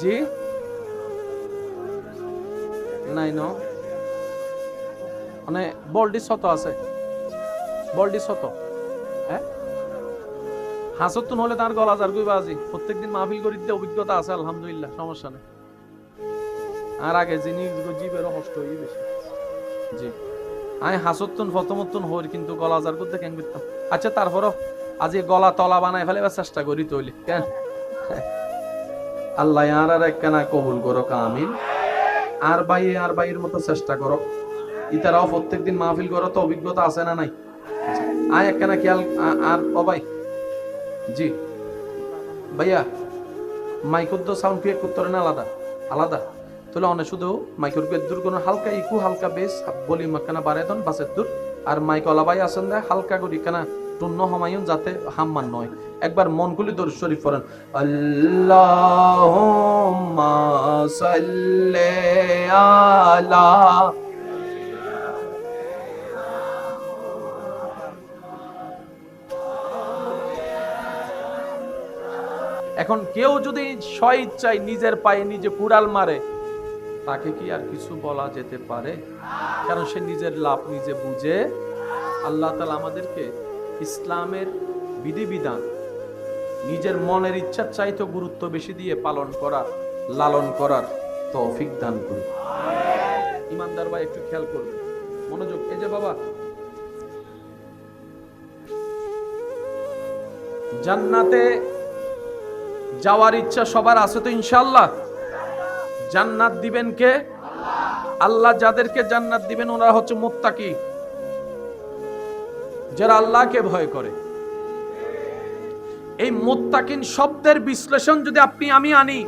জি নাই ন মানে বলডি শত আছে বলডি শত হ্যাঁ হাসত হলে তার গলা যার কই বাজি প্রত্যেকদিন মাহফিল করি দিতে অভিজ্ঞতা আছে আলহামদুলিল্লাহ সমস্যা নেই আর আগে যিনি জীবেরও কষ্ট হই বেশি জি আমি হাসতন ফতমতন হই কিন্তু গলা যার করতে কেন করতাম আচ্ছা তারপরও আজ এই গলা তলা বানায় ফেলে চেষ্টা করি তৈলি কেন আল্লাহ আর একখানা কবুল করো কামিল আর ভাইয়ের মতো চেষ্টা করো ইতারাও প্রত্যেকদিন মাহফিল করো তো অভিজ্ঞতা আছে না নাই আয় একখানা খেয়াল আর ও ভাই জি ভাইয়া মাইকুর তো সাউন্ড ক্রিয়েট করতে না আলাদা আলাদা তাহলে অনেক শুধু মাইকুর দূর কোনো হালকা ইকু হালকা বেস বলি মাকানা বাড়াই দেন বাসের দূর আর মাইক অলাবাই আছেন দেয় হালকা করি কেনা টুন্ন হমায়ুন যাতে হাম্মান নয় একবার মন খুলি দরুদ শরীফ পড়েন আল্লাহুম্মা সাল্লি আলা এখন কেউ যদি স্বইচ্ছায় নিজের পায়ে নিজে কুড়াল মারে তাকে কি আর কিছু বলা যেতে পারে কারণ সে নিজের লাভ নিজে বুঝে আল্লাহ তাআলা আমাদেরকে ইসলামের বিধিবিধান নিজের মনের ইচ্ছার চাইতে গুরুত্ব বেশি দিয়ে পালন করা লালন করার তৌফিক দান করুন ইমানদার ভাই একটু খেয়াল করবেন মনোযোগ এই যে বাবা জান্নাতে যাওয়ার ইচ্ছা সবার আছে তো ইনশাআল্লাহ জান্নাত দিবেন কে আল্লাহ যাদেরকে জান্নাত দিবেন ওরা হচ্ছে মুত্তাকি যারা আল্লাহকে ভয় করে এই মুত্তাকিন শব্দের বিশ্লেষণ যদি আপনি আমি আনি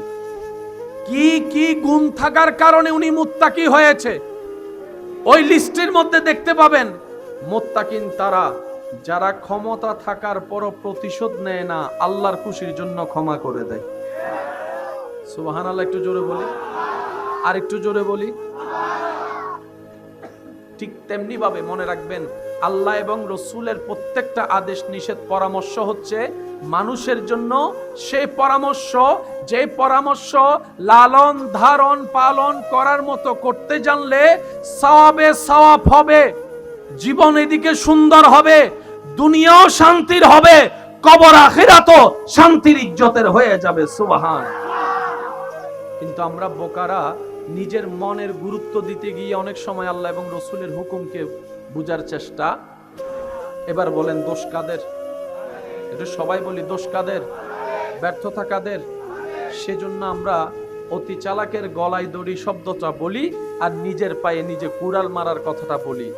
কি কি গুণ থাকার কারণে উনি মুত্তাকি হয়েছে ওই লিস্টের মধ্যে দেখতে পাবেন মুত্তাকিন তারা যারা ক্ষমতা থাকার পরও প্রতিশোধ নেয় না আল্লাহর খুশির জন্য ক্ষমা করে দেয় সুবহানাল্লাহ একটু জোরে বলি, আর একটু জোরে বলি। ঠিক তেমনি ভাবে মনে রাখবেন, আল্লাহ এবং রসুলের প্রত্যেকটা আদেশ নিষেধ পরামর্শ হচ্ছে মানুষের জন্য সেই পরামর্শ, যে পরামর্শ লালন ধারণ পালন করার মতো করতে জানলে সওয়াবে সওয়াব হবে, জীবন এদিকে সুন্দর হবে, দুনিয়াও শান্তির হবে, কবর আখিরাতও শান্তির ইজ্জতের হয়ে যাবে। সুবহান। কিন্তু আমরা বোকারা নিজের মনের গুরুত্ব দিতে গিয়ে অনেক সময় আল্লাহ এবং রসুলের হুকুমকে বুঝার চেষ্টা। এবার বলেন দোষ কাদের? এটা সবাই বলি, দোষ কাদের? ব্যর্থতা কাদের? সেজন্য আমরা অতি চালাকের গলায় দড়ি শব্দটা বলি আর নিজের পায়ে নিজে কুড়াল মারার কথাটা বলি।